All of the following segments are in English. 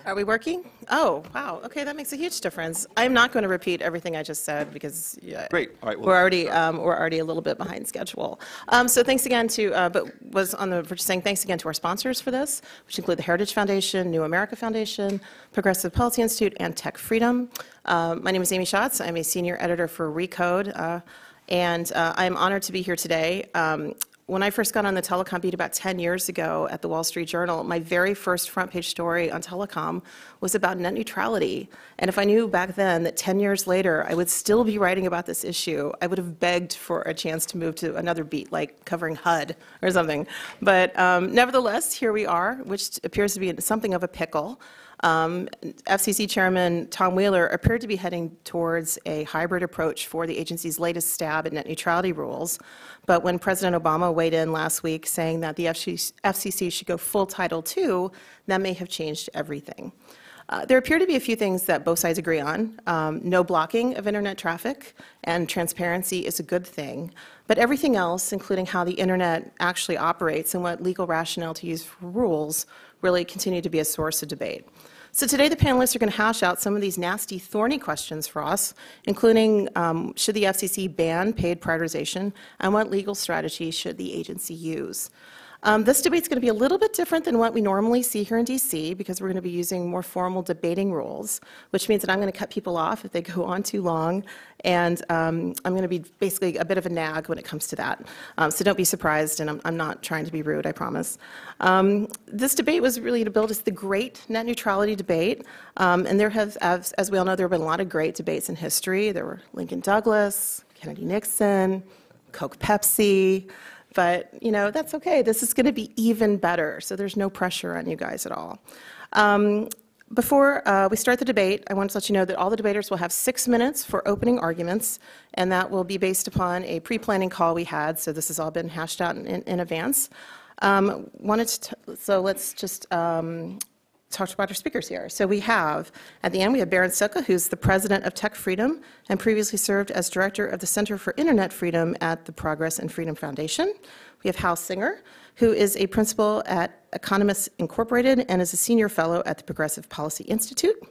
Are we working? Oh, wow. Okay, that makes a huge difference. I'm not going to repeat everything I just said because Great. All right, well, we're already a little bit behind schedule. So thanks again to, for just saying thanks again to our sponsors for this, which include the Heritage Foundation, New America Foundation, Progressive Policy Institute, and TechFreedom. My name is Amy Schatz. I'm a senior editor for Recode, and I'm honored to be here today. When I first got on the telecom beat about 10 years ago at the Wall Street Journal, my very first front page story on telecom was about net neutrality. And if I knew back then that 10 years later I would still be writing about this issue, I would have begged for a chance to move to another beat, like covering HUD or something. But nevertheless, here we are, which appears to be something of a pickle. FCC Chairman Tom Wheeler appeared to be heading towards a hybrid approach for the agency's latest stab at net neutrality rules. But when President Obama weighed in last week saying that the FCC should go full Title II, that may have changed everything. There appear to be a few things that both sides agree on. No blocking of internet traffic, and transparency is a good thing. But everything else, including how the internet actually operates and what legal rationale to use for rules, really continue to be a source of debate. So today the panelists are going to hash out some of these nasty, thorny questions for us, including should the FCC ban paid prioritization, and what legal strategy should the agency use? This debate is going to be a little bit different than what we normally see here in DC because we're going to be using more formal debating rules, which means that I'm going to cut people off if they go on too long, and I'm going to be basically a bit of a nag when it comes to that. So don't be surprised, and I'm not trying to be rude, I promise. This debate was really to build as the great net neutrality debate, and there have, as we all know, there have been a lot of great debates in history. There were Lincoln Douglas, Kennedy Nixon, Coke Pepsi. But, you know, that's okay. This is going to be even better, so there's no pressure on you guys at all. Before we start the debate, I want to let you know that all the debaters will have 6 minutes for opening arguments, and that will be based upon a pre-planning call we had, so this has all been hashed out in advance. So let's just talk about our speakers here. So we have, at the end, we have Berin Szoka, who's the president of TechFreedom and previously served as director of the Center for Internet Freedom at the Progress and Freedom Foundation. We have Hal Singer, who is a principal at Economists Incorporated and is a senior fellow at the Progressive Policy Institute.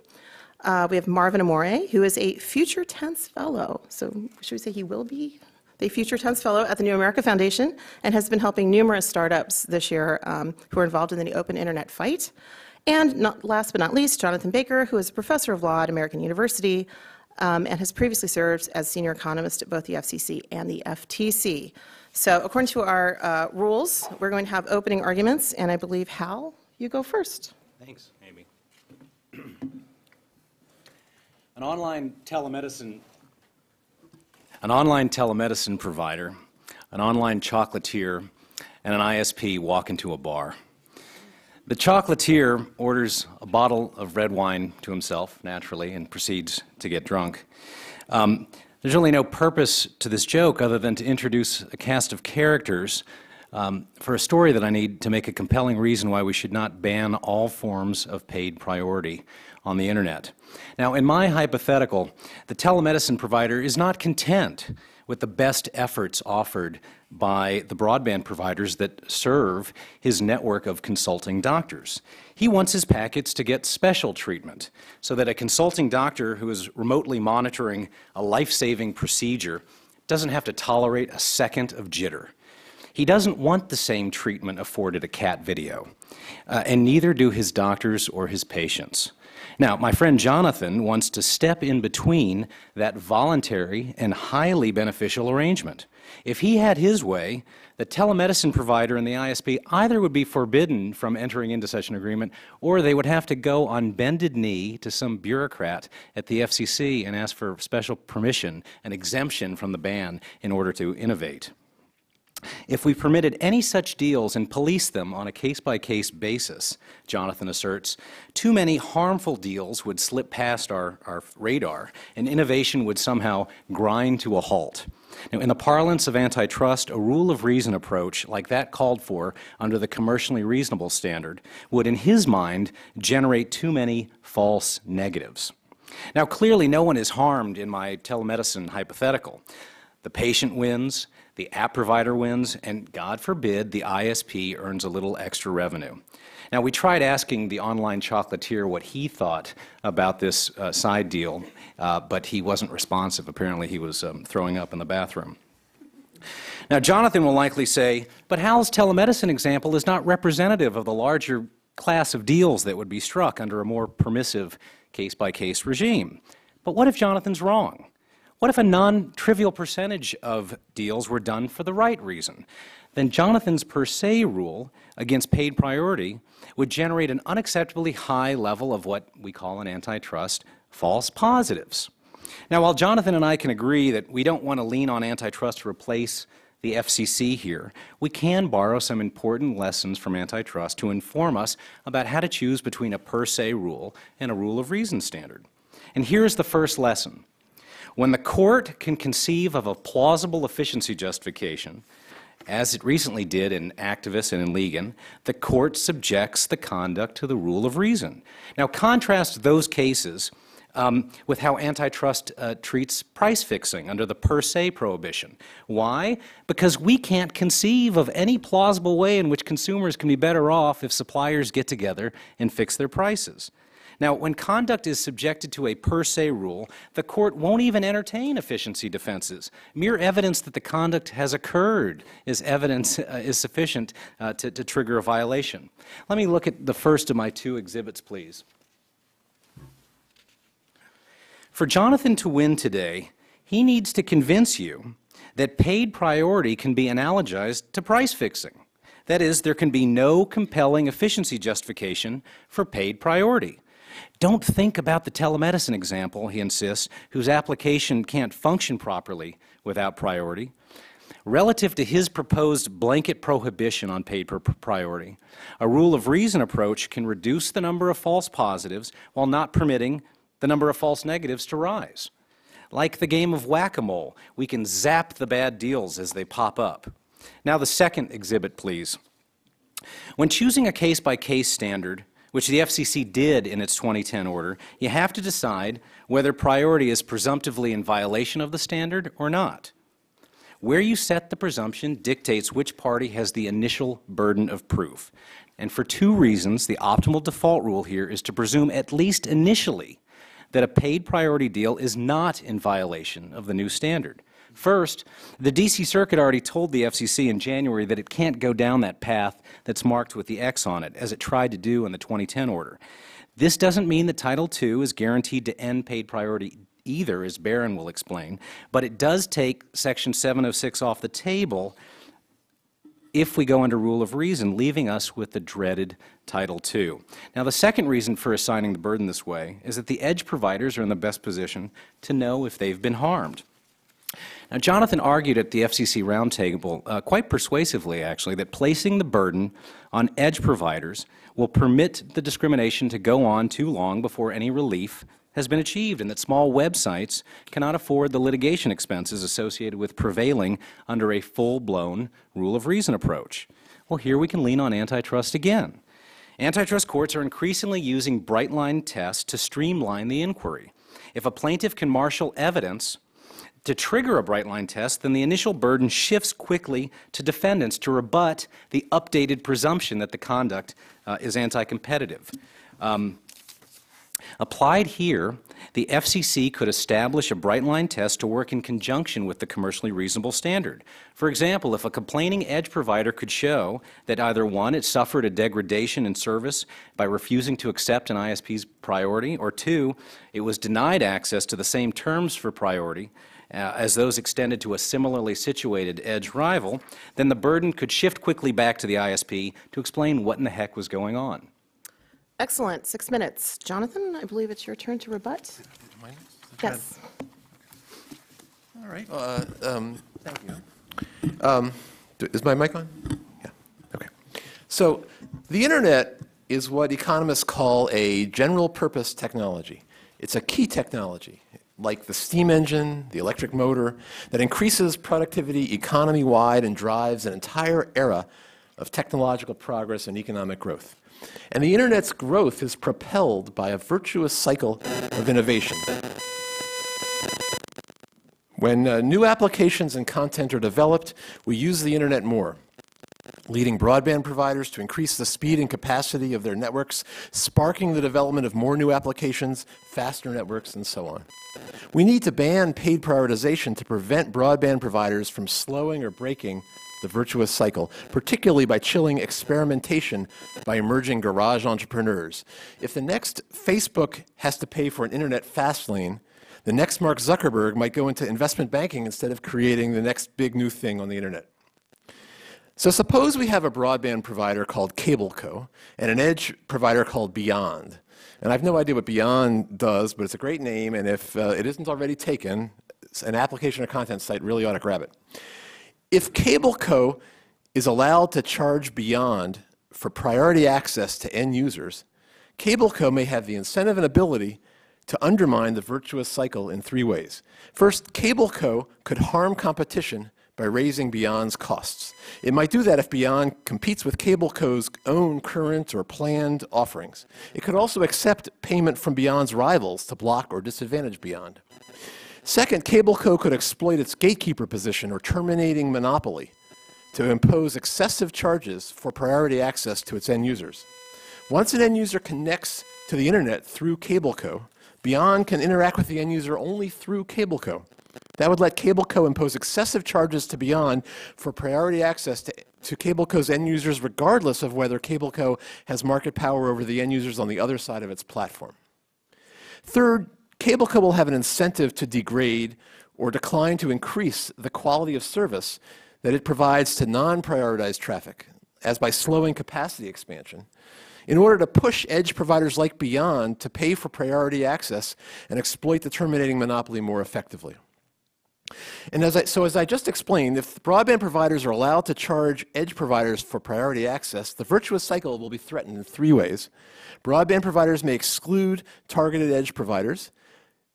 We have Marvin Ammori, who is a future tense fellow. So should we say he will be the future tense fellow at the New America Foundation and has been helping numerous startups this year who are involved in the open internet fight. And last but not least, Jonathan Baker, who is a professor of law at American University and has previously served as senior economist at both the FCC and the FTC. So according to our rules, we're going to have opening arguments, and I believe, Hal, you go first. Thanks, Amy. An online telemedicine provider, an online chocolatier, and an ISP walk into a bar. The chocolatier orders a bottle of red wine to himself, naturally, and proceeds to get drunk. There's really no purpose to this joke other than to introduce a cast of characters for a story that I need to make a compelling reason why we should not ban all forms of paid priority on the internet. Now, in my hypothetical, the telemedicine provider is not content with the best efforts offered by the broadband providers that serve his network of consulting doctors. He wants his packets to get special treatment so that a consulting doctor who is remotely monitoring a life-saving procedure doesn't have to tolerate a second of jitter. He doesn't want the same treatment afforded a cat video, and neither do his doctors or his patients. Now, my friend Jonathan wants to step in between that voluntary and highly beneficial arrangement. If he had his way, the telemedicine provider and the ISP either would be forbidden from entering into such an agreement, or they would have to go on bended knee to some bureaucrat at the FCC and ask for special permission, an exemption from the ban in order to innovate. If we permitted any such deals and policed them on a case-by-case basis, Jonathan asserts, too many harmful deals would slip past our radar, and innovation would somehow grind to a halt. Now, in the parlance of antitrust, a rule of reason approach like that called for under the commercially reasonable standard would, in his mind, generate too many false negatives. Now, clearly, no one is harmed in my telemedicine hypothetical. The patient wins, the app provider wins, and God forbid the ISP earns a little extra revenue. Now, we tried asking the online chocolatier what he thought about this side deal, but he wasn't responsive. Apparently, he was throwing up in the bathroom. Now, Jonathan will likely say, but Hal's telemedicine example is not representative of the larger class of deals that would be struck under a more permissive case-by-case regime. But what if Jonathan's wrong? What if a non-trivial percentage of deals were done for the right reason? Then Jonathan's per se rule against paid priority would generate an unacceptably high level of what we call in antitrust false positives. Now, while Jonathan and I can agree that we don't want to lean on antitrust to replace the FCC here, we can borrow some important lessons from antitrust to inform us about how to choose between a per se rule and a rule of reason standard. And here's the first lesson. When the court can conceive of a plausible efficiency justification, as it recently did in Activist and in Ligon, the court subjects the conduct to the rule of reason. Now, contrast those cases with how antitrust treats price fixing under the per se prohibition. Why? Because we can't conceive of any plausible way in which consumers can be better off if suppliers get together and fix their prices. Now, when conduct is subjected to a per se rule, the court won't even entertain efficiency defenses. Mere evidence that the conduct has occurred is sufficient to trigger a violation. Let me look at the first of my two exhibits, please. For Jonathan to win today, he needs to convince you that paid priority can be analogized to price fixing. That is, there can be no compelling efficiency justification for paid priority. Don't think about the telemedicine example, he insists, whose application can't function properly without priority. Relative to his proposed blanket prohibition on paid priority, a rule of reason approach can reduce the number of false positives while not permitting the number of false negatives to rise. Like the game of whack-a-mole, we can zap the bad deals as they pop up. Now the second exhibit, please. When choosing a case-by-case standard, which the FCC did in its 2010 order, you have to decide whether priority is presumptively in violation of the standard or not. Where you set the presumption dictates which party has the initial burden of proof. And for two reasons, the optimal default rule here is to presume at least initially that a paid priority deal is not in violation of the new standard. First, the D.C. Circuit already told the FCC in January that it can't go down that path that's marked with the X on it, as it tried to do in the 2010 order. This doesn't mean that Title II is guaranteed to end paid priority either, as Berin will explain, but it does take Section 706 off the table if we go under rule of reason, leaving us with the dreaded Title II. Now, the second reason for assigning the burden this way is that the edge providers are in the best position to know if they've been harmed. Now, Jonathan argued at the FCC roundtable, quite persuasively actually, that placing the burden on edge providers will permit the discrimination to go on too long before any relief has been achieved, and that small websites cannot afford the litigation expenses associated with prevailing under a full-blown rule of reason approach. Well, here we can lean on antitrust again. Antitrust courts are increasingly using bright-line tests to streamline the inquiry. If a plaintiff can marshal evidence to trigger a bright-line test, then the initial burden shifts quickly to defendants to rebut the updated presumption that the conduct is anti-competitive. Applied here, the FCC could establish a bright-line test to work in conjunction with the commercially reasonable standard. For example, if a complaining edge provider could show that either one, it suffered a degradation in service by refusing to accept an ISP's priority, or two, it was denied access to the same terms for priority as those extended to a similarly situated edge rival, then the burden could shift quickly back to the ISP to explain what in the heck was going on. Excellent. 6 minutes. Jonathan, I believe it's your turn to rebut. Yes. All right. Thank you. Is my mic on? Yeah. Okay. So the Internet is what economists call a general-purpose technology. It's a key technology, like the steam engine, the electric motor, that increases productivity economy-wide and drives an entire era of technological progress and economic growth. And the Internet's growth is propelled by a virtuous cycle of innovation. When new applications and content are developed, we use the Internet more. leading broadband providers to increase the speed and capacity of their networks, sparking the development of more new applications, faster networks, and so on. We need to ban paid prioritization to prevent broadband providers from slowing or breaking the virtuous cycle, particularly by chilling experimentation by emerging garage entrepreneurs. If the next Facebook has to pay for an internet fast lane, the next Mark Zuckerberg might go into investment banking instead of creating the next big new thing on the internet. So suppose we have a broadband provider called CableCo and an edge provider called Beyond. And I have no idea what Beyond does, but it's a great name, and if it isn't already taken, an application or content site really ought to grab it. If CableCo is allowed to charge Beyond for priority access to end users, CableCo may have the incentive and ability to undermine the virtuous cycle in three ways. First, CableCo could harm competition by raising Beyond's costs. It might do that if Beyond competes with CableCo's own current or planned offerings. It could also accept payment from Beyond's rivals to block or disadvantage Beyond. Second, CableCo could exploit its gatekeeper position or terminating monopoly to impose excessive charges for priority access to its end users. Once an end user connects to the internet through CableCo, Beyond can interact with the end user only through CableCo. That would let CableCo impose excessive charges to Beyond for priority access to CableCo's end users, regardless of whether CableCo has market power over the end users on the other side of its platform. Third, CableCo will have an incentive to degrade or decline to increase the quality of service that it provides to non-prioritized traffic, as by slowing capacity expansion, in order to push edge providers like Beyond to pay for priority access and exploit the terminating monopoly more effectively. And as I just explained, if broadband providers are allowed to charge edge providers for priority access, the virtuous cycle will be threatened in three ways. Broadband providers may exclude targeted edge providers,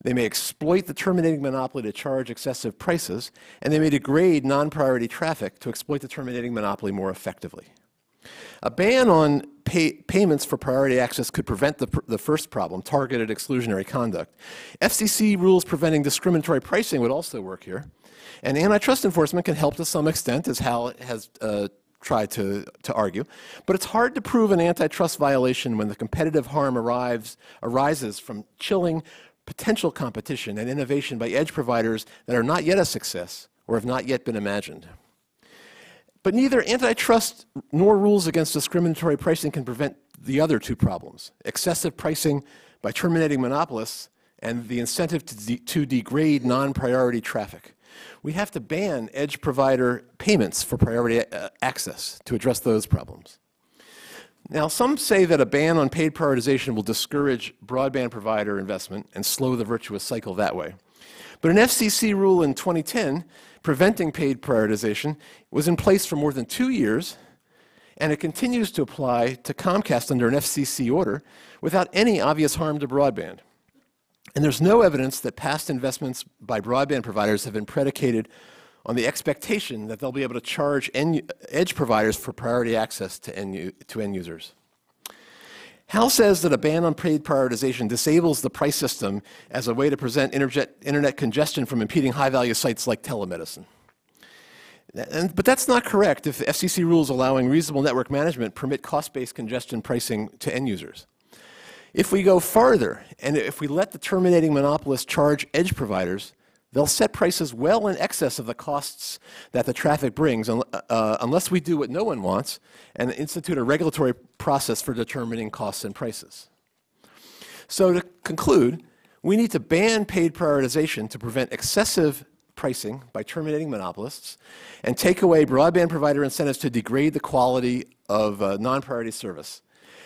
they may exploit the terminating monopoly to charge excessive prices, and they may degrade non-priority traffic to exploit the terminating monopoly more effectively. A ban on payments for priority access could prevent the first problem, targeted exclusionary conduct. FCC rules preventing discriminatory pricing would also work here. And antitrust enforcement can help to some extent, as Hal has tried to argue. But it's hard to prove an antitrust violation when the competitive harm arises from chilling potential competition and innovation by edge providers that are not yet a success or have not yet been imagined. But neither antitrust nor rules against discriminatory pricing can prevent the other two problems: excessive pricing by terminating monopolists and the incentive to degrade non-priority traffic. We have to ban edge provider payments for priority access to address those problems. Now, some say that a ban on paid prioritization will discourage broadband provider investment and slow the virtuous cycle that way. But an FCC rule in 2010 preventing paid prioritization was in place for more than 2 years, and it continues to apply to Comcast under an FCC order without any obvious harm to broadband. And there's no evidence that past investments by broadband providers have been predicated on the expectation that they'll be able to charge edge providers for priority access to end users. Hal says that a ban on paid prioritization disables the price system as a way to prevent internet congestion from impeding high-value sites like telemedicine. But that's not correct if the FCC rules allowing reasonable network management permit cost-based congestion pricing to end users. If we go farther, and if we let the terminating monopolists charge edge providers, they'll set prices well in excess of the costs that the traffic brings, unless we do what no one wants and institute a regulatory process for determining costs and prices. So to conclude, we need to ban paid prioritization to prevent excessive pricing by terminating monopolists and take away broadband provider incentives to degrade the quality of non-priority service.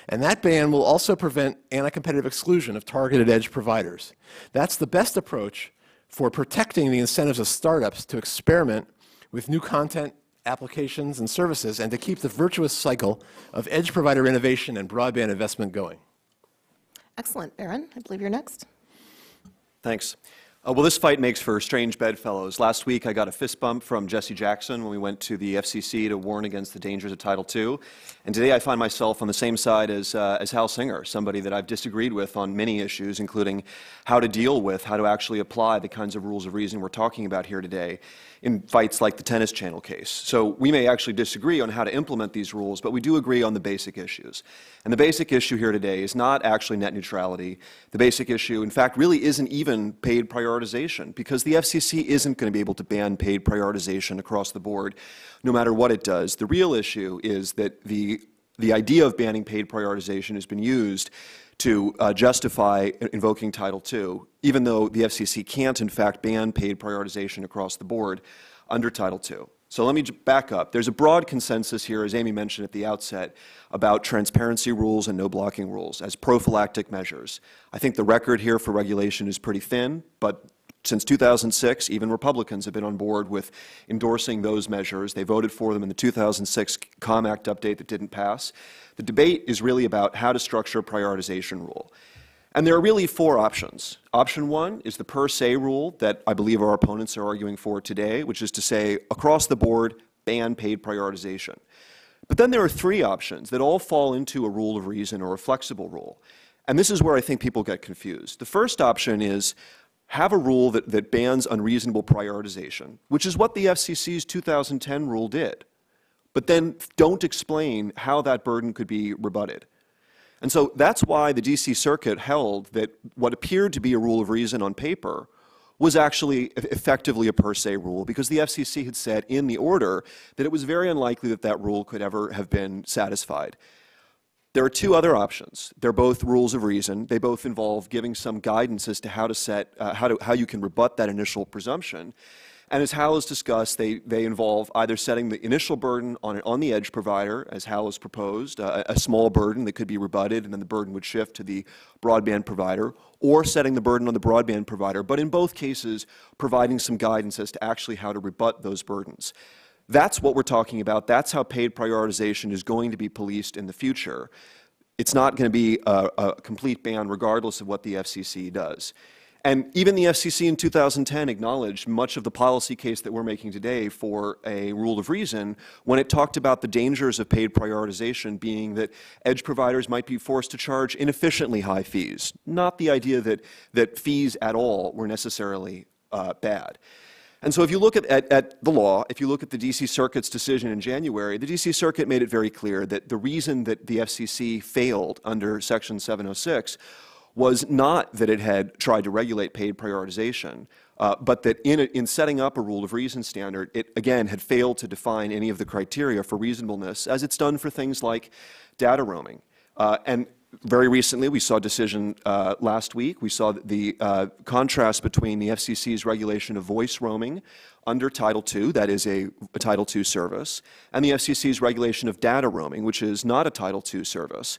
And that ban will also prevent anti-competitive exclusion of targeted edge providers. That's the best approach for protecting the incentives of startups to experiment with new content, applications, and services, and to keep the virtuous cycle of edge provider innovation and broadband investment going. Excellent. Berin, I believe you're next. Thanks. Well, this fight makes for strange bedfellows. Last week, I got a fist bump from Jesse Jackson when we went to the FCC to warn against the dangers of Title II. And today, I find myself on the same side as Hal Singer, somebody that I've disagreed with on many issues, including how to deal with, how to actually apply the kinds of rules of reason we're talking about here today in fights like the Tennis Channel case. So we may actually disagree on how to implement these rules, but we do agree on the basic issues. And the basic issue here today is not actually net neutrality. The basic issue, in fact, really isn't even paid prioritization, because the FCC isn't going to be able to ban paid prioritization across the board, no matter what it does. The real issue is that the idea of banning paid prioritization has been used to justify invoking Title II, even though the FCC can't, in fact, ban paid prioritization across the board under Title II. So let me back up. There's a broad consensus here, as Amy mentioned at the outset, about transparency rules and no blocking rules as prophylactic measures. I think the record here for regulation is pretty thin, but since 2006, even Republicans have been on board with endorsing those measures. They voted for them in the 2006 COMM Act update that didn't pass. The debate is really about how to structure a prioritization rule. And there are really four options. Option one is the per se rule that I believe our opponents are arguing for today, which is to say, across the board, ban paid prioritization. But then there are three options that all fall into a rule of reason or a flexible rule. And this is where I think people get confused. The first option is have a rule that bans unreasonable prioritization, which is what the FCC's 2010 rule did, but then don't explain how that burden could be rebutted. And so that's why the D.C. Circuit held that what appeared to be a rule of reason on paper was actually effectively a per se rule, because the FCC had said in the order that it was very unlikely that that rule could ever have been satisfied. There are two other options. They're both rules of reason. They both involve giving some guidance as to how to set, how you can rebut that initial presumption. And as Hal has discussed, they involve either setting the initial burden on the edge provider, as Hal has proposed, a small burden that could be rebutted, and then the burden would shift to the broadband provider, or setting the burden on the broadband provider, but in both cases, providing some guidance as to actually how to rebut those burdens. That's what we're talking about. That's how paid prioritization is going to be policed in the future. It's not going to be a complete ban regardless of what the FCC does. And even the FCC in 2010 acknowledged much of the policy case that we're making today for a rule of reason when it talked about the dangers of paid prioritization being that edge providers might be forced to charge inefficiently high fees, not the idea that fees at all were necessarily bad. And so if you look at the law, if you look at the D.C. Circuit's decision in January, the D.C. Circuit made it very clear that the reason that the FCC failed under Section 706 was not that it had tried to regulate paid prioritization, but that in setting up a rule of reason standard, it again had failed to define any of the criteria for reasonableness, as it's done for things like data roaming. And very recently, we saw a decision last week. We saw the contrast between the FCC's regulation of voice roaming under Title II, that is a Title II service, and the FCC's regulation of data roaming, which is not a Title II service.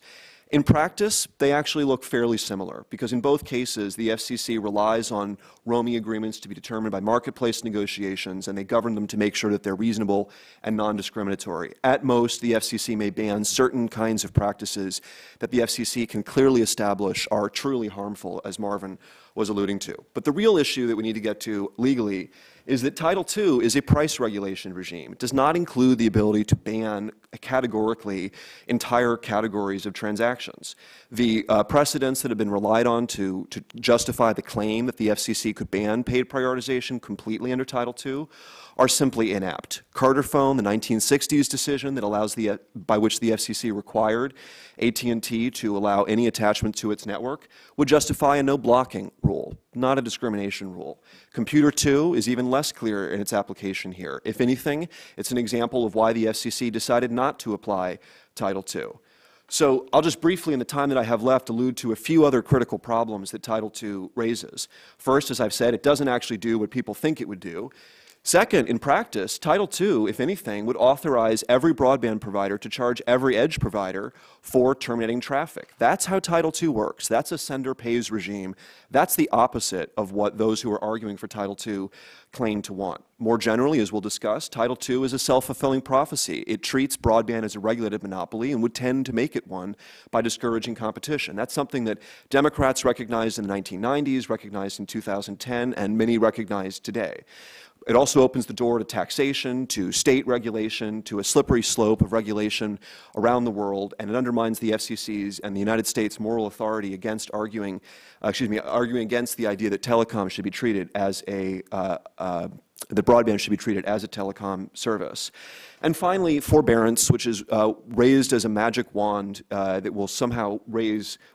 In practice, they actually look fairly similar, because in both cases, the FCC relies on roaming agreements to be determined by marketplace negotiations, and they govern them to make sure that they're reasonable and non-discriminatory. At most, the FCC may ban certain kinds of practices that the FCC can clearly establish are truly harmful, as Marvin was alluding to. But the real issue that we need to get to legally is that Title II is a price regulation regime. It does not include the ability to ban categorically entire categories of transactions. The precedents that have been relied on to justify the claim that the FCC could ban paid prioritization completely under Title II are simply inapt. Carter Phone, the 1960s decision that allows by which the FCC required AT&T to allow any attachment to its network, would justify a no blocking rule, not a discrimination rule. Computer 2 is even less clear in its application here. If anything, it's an example of why the FCC decided not to apply Title II. So I'll just briefly, in the time that I have left, allude to a few other critical problems that Title II raises. First, as I've said, it doesn't actually do what people think it would do. Second, in practice, Title II, if anything, would authorize every broadband provider to charge every edge provider for terminating traffic. That's how Title II works. That's a sender pays regime. That's the opposite of what those who are arguing for Title II claim to want. More generally, as we'll discuss, Title II is a self-fulfilling prophecy. It treats broadband as a regulated monopoly and would tend to make it one by discouraging competition. That's something that Democrats recognized in the 1990s, recognized in 2010, and many recognize today. It also opens the door to taxation, to state regulation, to a slippery slope of regulation around the world, and it undermines the FCC's and the United States moral authority against arguing against the idea that telecom should be treated as that broadband should be treated as a telecom service. And finally, forbearance, which is raised as a magic wand that will somehow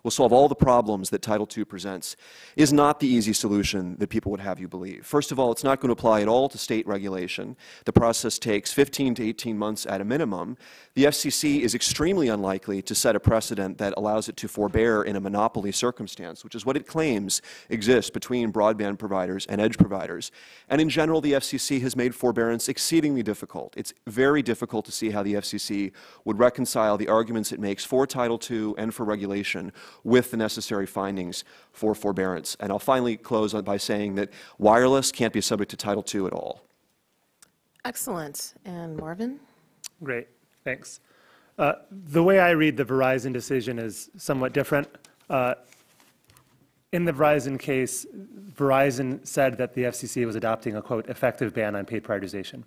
solve all the problems that Title II presents, is not the easy solution that people would have you believe. First of all, it's not going to apply at all to state regulation. The process takes 15 to 18 months at a minimum. The FCC is extremely unlikely to set a precedent that allows it to forbear in a monopoly circumstance, which is what it claims exists between broadband providers and edge providers. And in general, the FCC has made forbearance exceedingly difficult. It's very difficult to see how the FCC would reconcile the arguments it makes for Title II and for regulation with the necessary findings for forbearance. And I'll finally close by saying that wireless can't be subject to Title II at all. Excellent. And Marvin? Great, thanks. The way I read the Verizon decision is somewhat different. In the Verizon case, Verizon said that the FCC was adopting a, quote, effective ban on paid prioritization.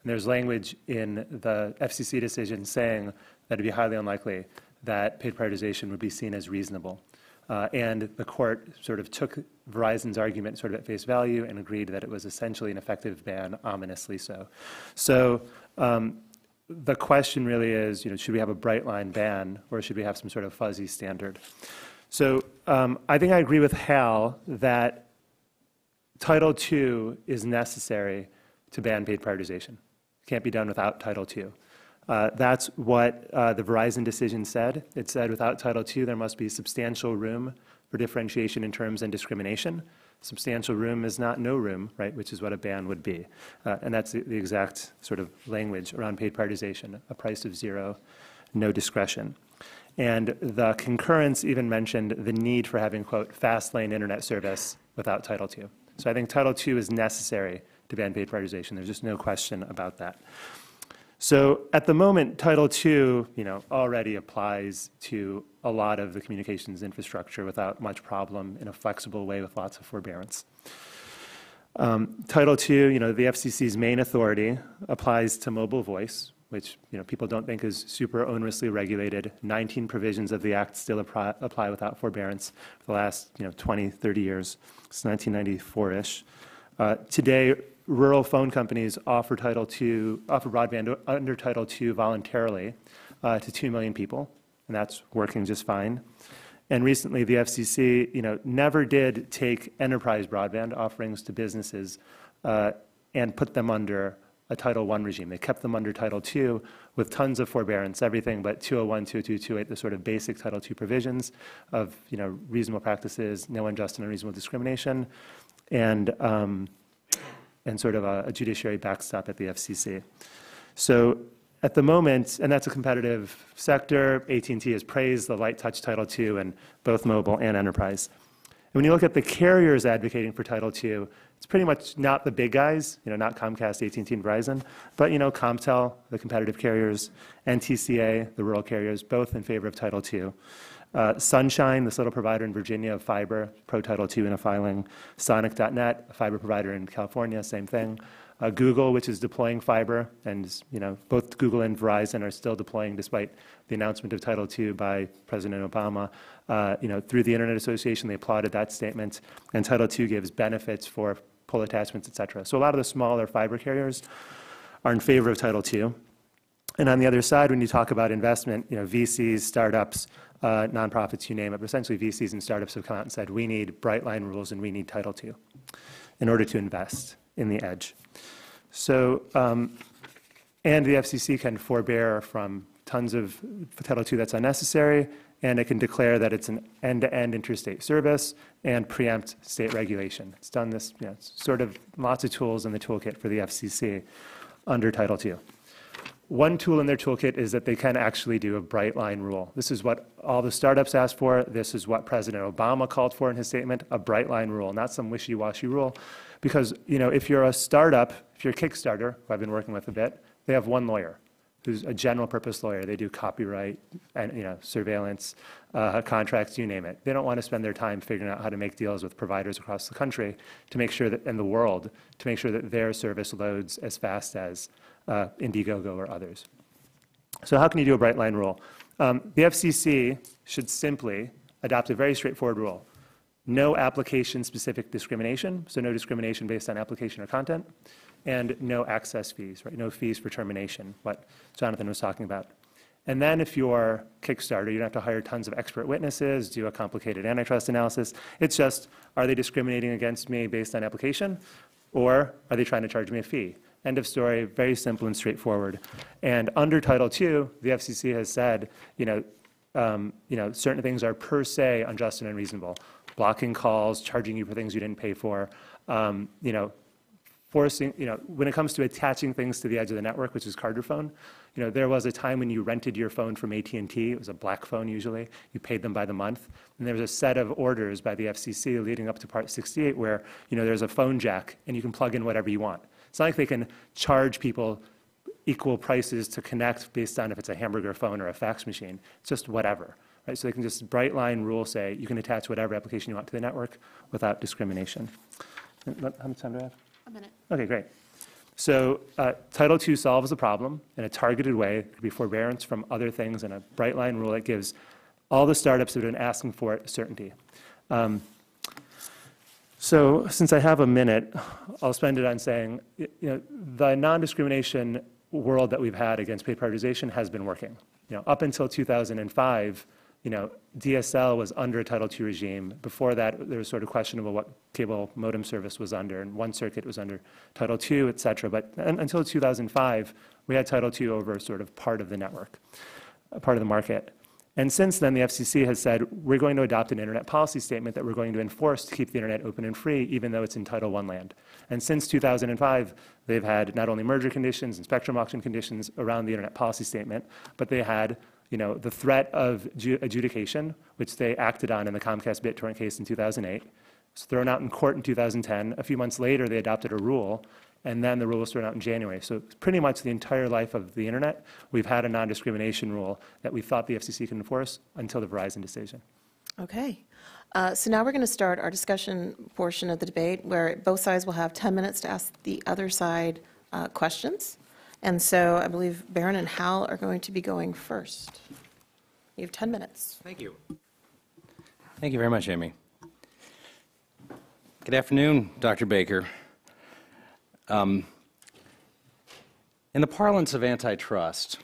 And there's language in the FCC decision saying that it'd be highly unlikely that paid prioritization would be seen as reasonable. And the court sort of took Verizon's argument sort of at face value and agreed that it was essentially an effective ban, ominously so. So the question really is, should we have a bright line ban or should we have some sort of fuzzy standard? So I think I agree with Hal that Title II is necessary to ban paid prioritization. It can't be done without Title II. That's what the Verizon decision said. It said without Title II, there must be substantial room for differentiation in terms and discrimination. Substantial room is not no room, right, which is what a ban would be. And that's the exact sort of language around paid prioritization, a price of zero, no discretion. And the concurrence even mentioned the need for having, quote, fast lane internet service without Title II. So I think Title II is necessary to ban paid prioritization. There's just no question about that. So at the moment, Title II, already applies to a lot of the communications infrastructure without much problem in a flexible way with lots of forbearance. Title II, the FCC's main authority applies to mobile voice, which people don't think is super onerously regulated. 19 provisions of the Act still apply without forbearance for the last 20, 30 years, since 1994-ish. Today, rural phone companies offer broadband under Title II voluntarily to 2 million people, and that's working just fine. And recently, the FCC, never did take enterprise broadband offerings to businesses and put them under a Title I regime. They kept them under Title II with tons of forbearance, everything but 201, 202, 208, the sort of basic Title II provisions of reasonable practices, no unjust and unreasonable discrimination, and sort of a judiciary backstop at the FCC. So at the moment, and that's a competitive sector, AT&T has praised the light touch Title II in both mobile and enterprise. And when you look at the carriers advocating for Title II, it's pretty much not the big guys, not Comcast, AT&T, and Verizon, but ComTel, the competitive carriers, NTCA, the rural carriers, both in favor of Title II. Sunshine, this little provider in Virginia of fiber, pro-Title II in a filing. Sonic.net, a fiber provider in California, same thing. Google, which is deploying fiber, and both Google and Verizon are still deploying despite the announcement of Title II by President Obama. Through the Internet Association, they applauded that statement, and Title II gives benefits for pull attachments, et cetera. So a lot of the smaller fiber carriers are in favor of Title II. And on the other side, when you talk about investment, VCs, startups, nonprofits, you name it, but essentially VCs and startups have come out and said, we need bright line rules and we need Title II in order to invest in the edge. So, and the FCC can forbear from tons of Title II that's unnecessary, and it can declare that it's an end-to-end interstate service and preempt state regulation. It's done this, it's sort of lots of tools in the toolkit for the FCC under Title II. One tool in their toolkit is that they can actually do a bright line rule. This is what all the startups asked for. This is what President Obama called for in his statement, a bright line rule, not some wishy-washy rule. Because, if you're a startup, if you're Kickstarter, who I've been working with a bit, they have one lawyer who's a general purpose lawyer. They do copyright and, surveillance, contracts, you name it. They don't want to spend their time figuring out how to make deals with providers across the country to make sure that, in the world, to make sure that their service loads as fast as Indiegogo or others. So how can you do a bright line rule? The FCC should simply adopt a very straightforward rule. No application-specific discrimination, so no discrimination based on application or content, and no access fees, right? No fees for termination, what Jonathan was talking about. And then if you're Kickstarter, you don't have to hire tons of expert witnesses, do a complicated antitrust analysis. It's just, are they discriminating against me based on application, or are they trying to charge me a fee? End of story, very simple and straightforward. And under Title II, the FCC has said, certain things are per se unjust and unreasonable. Blocking calls, charging you for things you didn't pay for, forcing, when it comes to attaching things to the edge of the network, which is card your phone, there was a time when you rented your phone from AT&T. It was a black phone usually. You paid them by the month. And there was a set of orders by the FCC leading up to Part 68 where, there's a phone jack and you can plug in whatever you want. It's not like they can charge people equal prices to connect based on if it's a hamburger phone or a fax machine. It's just whatever. Right? So they can just bright line rule say you can attach whatever application you want to the network without discrimination. How much time do I have? A minute. Okay, great. So Title II solves the problem in a targeted way. It could be forbearance from other things and a bright line rule that gives all the startups that have been asking for it certainty. So since I have a minute, I'll spend it on saying, the non-discrimination world that we've had against paid prioritization has been working. Up until 2005, DSL was under a Title II regime. Before that, there was sort of questionable what cable modem service was under, and one circuit was under Title II, et cetera. But until 2005, we had Title II over sort of part of the network, part of the market. And since then, the FCC has said, we're going to adopt an internet policy statement that we're going to enforce to keep the internet open and free, even though it's in Title I land. And since 2005, they've had not only merger conditions and spectrum auction conditions around the internet policy statement, but they had the threat of adjudication, which they acted on in the Comcast BitTorrent case in 2008. It was thrown out in court in 2010. A few months later, they adopted a rule, and then the rule was thrown out in January. So pretty much the entire life of the internet, we've had a non-discrimination rule that we thought the FCC could enforce until the Verizon decision. Okay. So now we're going to start our discussion portion of the debate where both sides will have 10 minutes to ask the other side questions. And so I believe Berin and Hal are going to be going first. You have 10 minutes. Thank you. Thank you very much, Amy. Good afternoon, Dr. Baker. In the parlance of antitrust,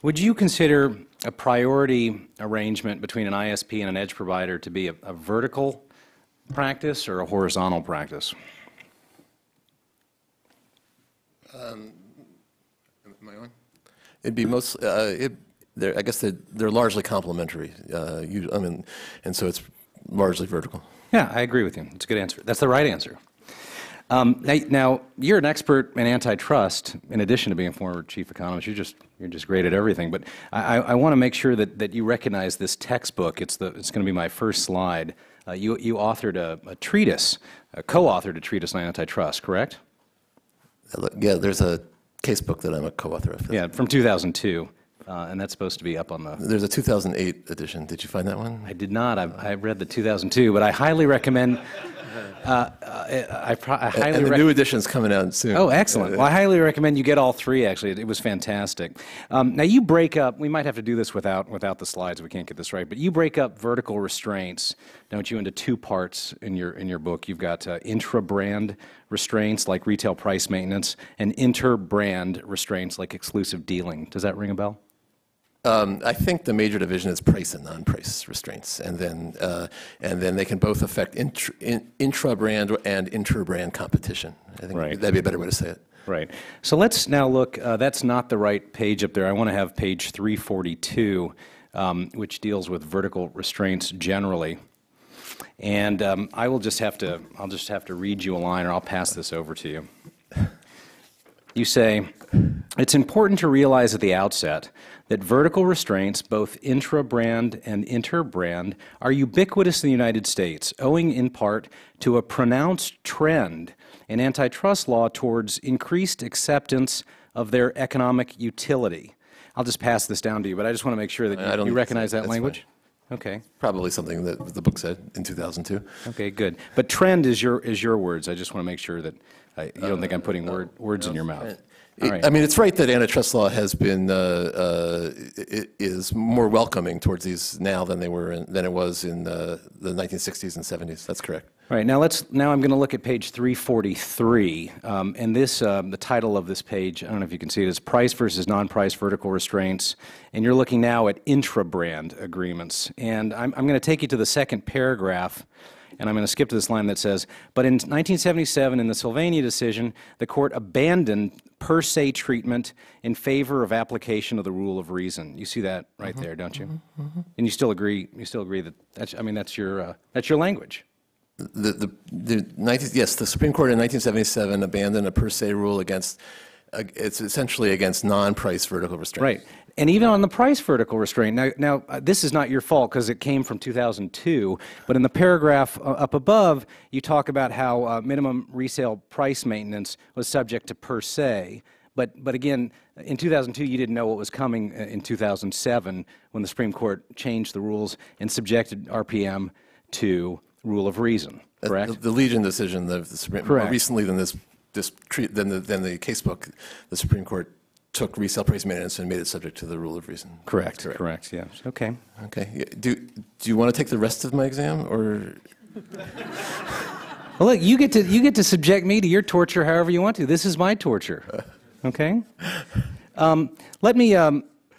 would you consider a priority arrangement between an ISP and an edge provider to be a vertical practice or a horizontal practice? Am I on? It'd be most. I guess they're largely complementary. And so it's largely vertical. Yeah, I agree with you. It's a good answer. That's the right answer. Now, you're an expert in antitrust. In addition to being a former chief economist, you're just great at everything. But I want to make sure that you recognize this textbook. It's going to be my first slide. You authored a treatise, co-authored a treatise on antitrust, correct? Yeah, there's a casebook that I'm a co-author of. Yeah, from 2002. And that's supposed to be up on the... There's a 2008 edition. Did you find that one? I did not. I read the 2002, but I highly recommend... And the new edition's coming out soon. Oh, excellent. Well, I highly recommend you get all three, actually. It was fantastic. Now, you break up... We might have to do this without the slides. We can't get this right. But you break up vertical restraints, don't you, into two parts in your book. You've got intra-brand restraints, like retail price maintenance, and inter-brand restraints, like exclusive dealing. Does that ring a bell? I think the major division is price and non-price restraints, and then they can both affect intra-brand and inter-brand competition. I think that'd be a better way to say it. Right. So let's now look. That's not the right page up there. I want to have page 342. which deals with vertical restraints generally. And I'll just have to read you a line, or I'll pass this over to you. You say, it's important to realize at the outset that vertical restraints, both intra-brand and inter-brand, are ubiquitous in the United States, owing in part to a pronounced trend in antitrust law towards increased acceptance of their economic utility. I'll just pass this down to you, but I just want to make sure that you recognize that language. Fine. Okay. Probably something that the book said in 2002. Okay, good. But trend is your words. I just want to make sure that you don't think I'm putting words in your mouth. All right. I mean, it's right that antitrust law has been is more welcoming towards these now than it was in the 1960s and 70s. That's correct. All right. Now I'm going to look at page 343, and this the title of this page, I don't know if you can see it, is Price versus Non-Price Vertical Restraints, and you're looking now at intra-brand agreements. And I'm going to take you to the second paragraph. And I'm going to skip to this line that says, but in 1977, in the Sylvania decision, the court abandoned per se treatment in favor of application of the rule of reason. You see that right there, don't you? And you still agree that that's your language. Yes, the Supreme Court in 1977 abandoned a per se rule against, it's essentially against non-price vertical restraints. Right. And even on the price vertical restraint, now this is not your fault because it came from 2002, but in the paragraph up above, you talk about how minimum resale price maintenance was subject to per se. But again, in 2002, you didn't know what was coming in 2007 when the Supreme Court changed the rules and subjected RPM to rule of reason, correct? The Legion decision, the Supreme, more recently than the casebook, the Supreme Court took resale price maintenance and made it subject to the rule of reason. Correct. Yes. Okay. Okay. Do you want to take the rest of my exam, or? Well, look, you get to subject me to your torture however you want to. This is my torture. Okay. Let me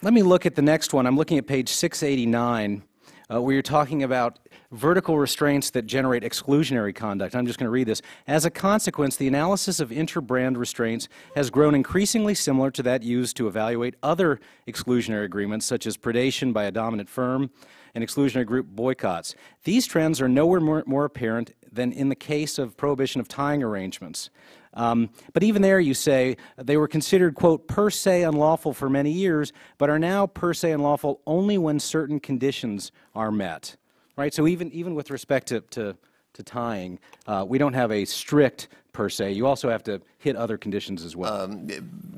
look at the next one. I'm looking at page 689, where you're talking about vertical restraints that generate exclusionary conduct. I'm just going to read this. As a consequence, the analysis of inter-brand restraints has grown increasingly similar to that used to evaluate other exclusionary agreements, such as predation by a dominant firm and exclusionary group boycotts. These trends are nowhere more apparent than in the case of prohibition of tying arrangements. But even there, you say they were considered, quote, per se unlawful for many years, but are now per se unlawful only when certain conditions are met. Right, so even with respect to tying, we don't have a strict per se. You also have to hit other conditions as well.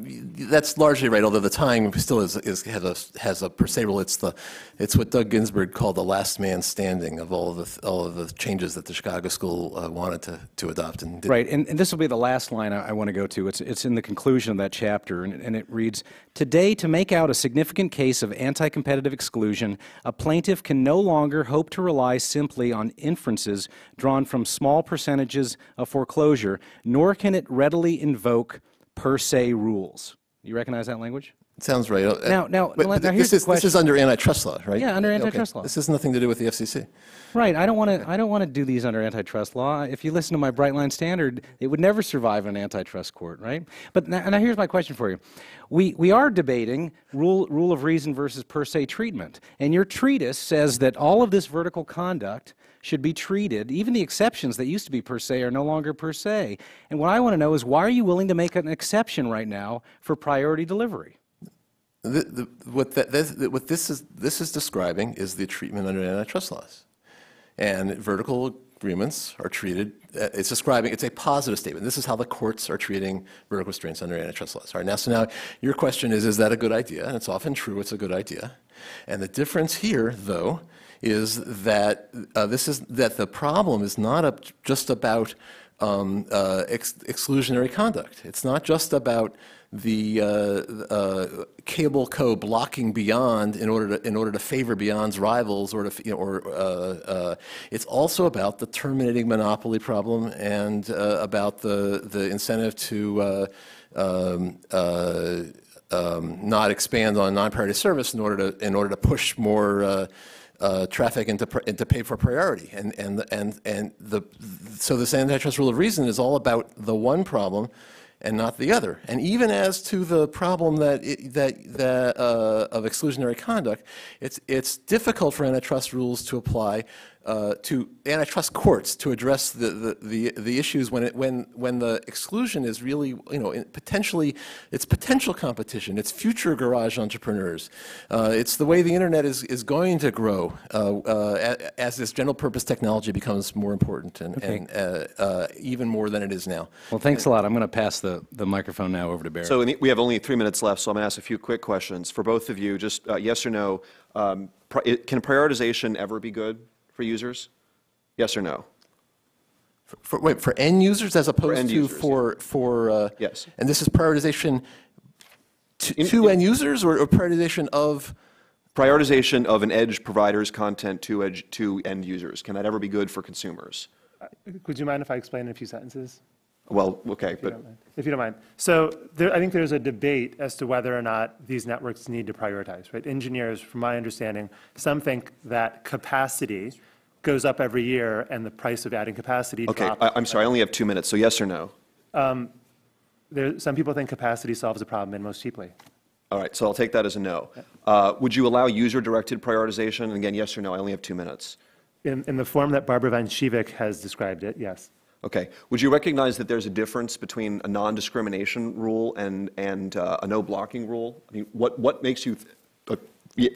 That's largely right. Although the tying still has a per se rule. It's what Doug Ginsburg called the last man standing of all of the changes that the Chicago School wanted to adopt and did. Right, and this will be the last line I want to go to. It's in the conclusion of that chapter, and it reads: Today, to make out a significant case of anti-competitive exclusion, a plaintiff can no longer hope to rely simply on inferences drawn from small percentages of foreclosure, nor can it readily invoke per se rules. You recognize that language? It sounds right. Now here's the question. This is under antitrust law, right? Yeah, under antitrust law. This has nothing to do with the FCC. Right. I don't want to do these under antitrust law. If you listen to my bright line standard, it would never survive an antitrust court, right? But now here's my question for you. We are debating rule of reason versus per se treatment, and your treatise says that all of this vertical conduct should be treated, even the exceptions that used to be per se are no longer per se. And what I want to know is, why are you willing to make an exception right now for priority delivery? What this is describing is the treatment under antitrust laws. And vertical agreements are treated, it's a positive statement. This is how the courts are treating vertical restraints under antitrust laws. All right, so now your question is that a good idea? And it's often true it's a good idea. And the difference here, though, is that the problem is not just about exclusionary conduct. It's not just about the cable co blocking Beyond in order to favor Beyond's rivals, it's also about the terminating monopoly problem and about the incentive to not expand on non-priority service in order to push more traffic into pay for priority, so this antitrust rule of reason is all about the one problem, and not the other. And even as to the problem of exclusionary conduct, it's difficult for antitrust rules to apply to antitrust courts to address the issues when the exclusion is really, it's potential competition, it's future garage entrepreneurs, it's the way the internet is going to grow as this general purpose technology becomes more important and even more than it is now. Well, thanks a lot. I'm going to pass the microphone now over to Berin. So we have only 3 minutes left, so I'm going to ask a few quick questions for both of you. Just yes or no. Can prioritization ever be good for users? Yes or no? For end users as opposed end to users, yes. And this is prioritization to end users or prioritization of? Prioritization of an edge provider's content to end users. Can that ever be good for consumers? Would you mind if I explain in a few sentences? Well, okay, but If you don't mind. So I think there's a debate as to whether or not these networks need to prioritize, right? Engineers, from my understanding, some think that capacity goes up every year and the price of adding capacity drops. Okay, I'm sorry, I only have 2 minutes, so yes or no? Some people think capacity solves the problem and most cheaply. All right, so I'll take that as a no. Would you allow user-directed prioritization? And again, yes or no? I only have 2 minutes. In the form that Barbara Van Schevick has described it, yes. Okay. Would you recognize that there's a difference between a non-discrimination rule and a no-blocking rule? I mean, what makes you,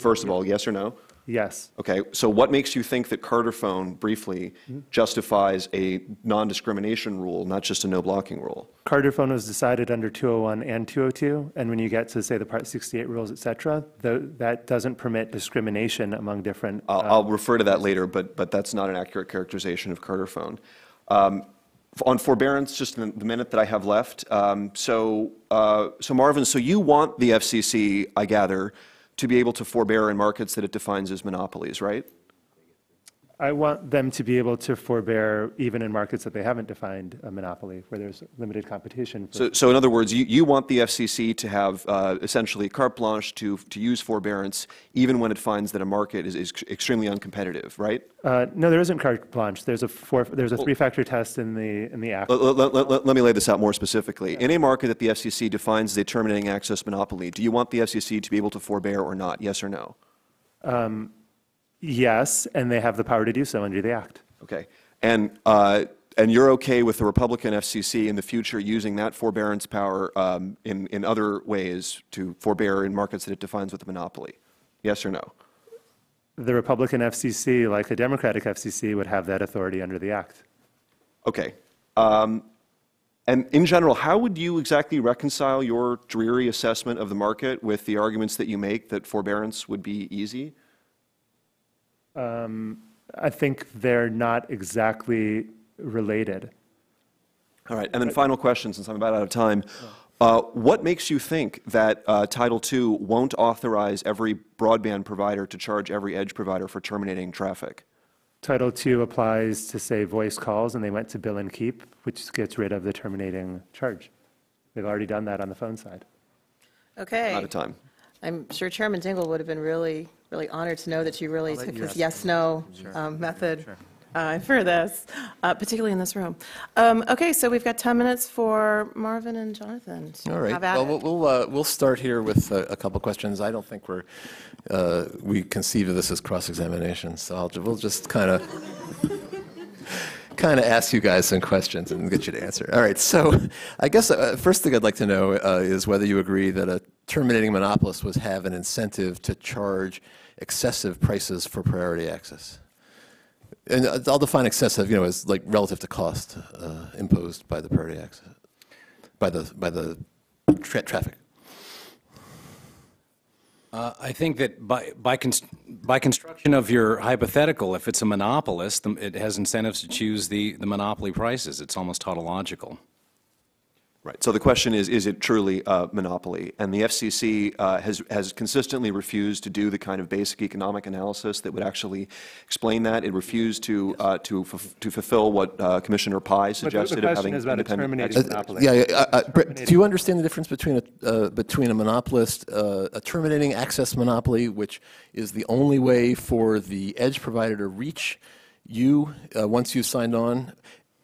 first of all, yes or no? Yes. Okay. So what makes you think that Carter phone, briefly, justifies a non-discrimination rule, not just a no-blocking rule? Carter phone was decided under 201 and 202, and when you get to, say, the Part 68 rules, et cetera, that doesn't permit discrimination among different... I'll refer to that later, but that's not an accurate characterization of Carter phone. On forbearance, just in the minute that I have left, so Marvin, so you want the FCC, I gather, to be able to forbear in markets that it defines as monopolies, right? I want them to be able to forbear even in markets that they haven't defined a monopoly, where there's limited competition. So in other words, you want the FCC to have essentially carte blanche to use forbearance even when it finds that a market is extremely uncompetitive, right? No, there isn't carte blanche. There's a three-factor test in the Act. Let me lay this out more specifically. In a market that the FCC defines as a terminating access monopoly, do you want the FCC to be able to forbear or not? Yes or no? Yes, and they have the power to do so under the Act. Okay. And you're okay with the Republican FCC in the future using that forbearance power in other ways to forbear in markets that it defines with a monopoly? Yes or no? The Republican FCC, like the Democratic FCC, would have that authority under the Act. Okay. And in general, how would you exactly reconcile your dreary assessment of the market with the arguments that you make that forbearance would be easy? I think they're not exactly related. All right, and then final question, since I'm about out of time. What makes you think that Title II won't authorize every broadband provider to charge every edge provider for terminating traffic? Title II applies to, say, voice calls, and they went to bill and keep, which gets rid of the terminating charge. They've already done that on the phone side. Okay. Out of time. I'm sure Chairman Dingell would have been really honored to know that you really took this yes-no method for this, particularly in this room. Okay, so we've got 10 minutes for Marvin and Jonathan. All right. Well, we'll start here with a couple questions. I don't think we conceive of this as cross-examination, so we'll just kind of ask you guys some questions and get you to answer. All right, so I guess first thing I'd like to know is whether you agree that a terminating monopolist would have an incentive to charge excessive prices for priority access. And I'll define excessive, as like relative to cost imposed by the priority access, by the traffic. I think that by construction of your hypothetical, if it's a monopolist, it has incentives to choose the monopoly prices. It's almost tautological. Right. So the question is it truly a monopoly? And the FCC has consistently refused to do the kind of basic economic analysis that would actually explain that. It refused to fulfill what Commissioner Pai suggested of having independent monopoly. Do you understand the difference between a monopolist, a terminating access monopoly, which is the only way for the edge provider to reach you once you've signed on,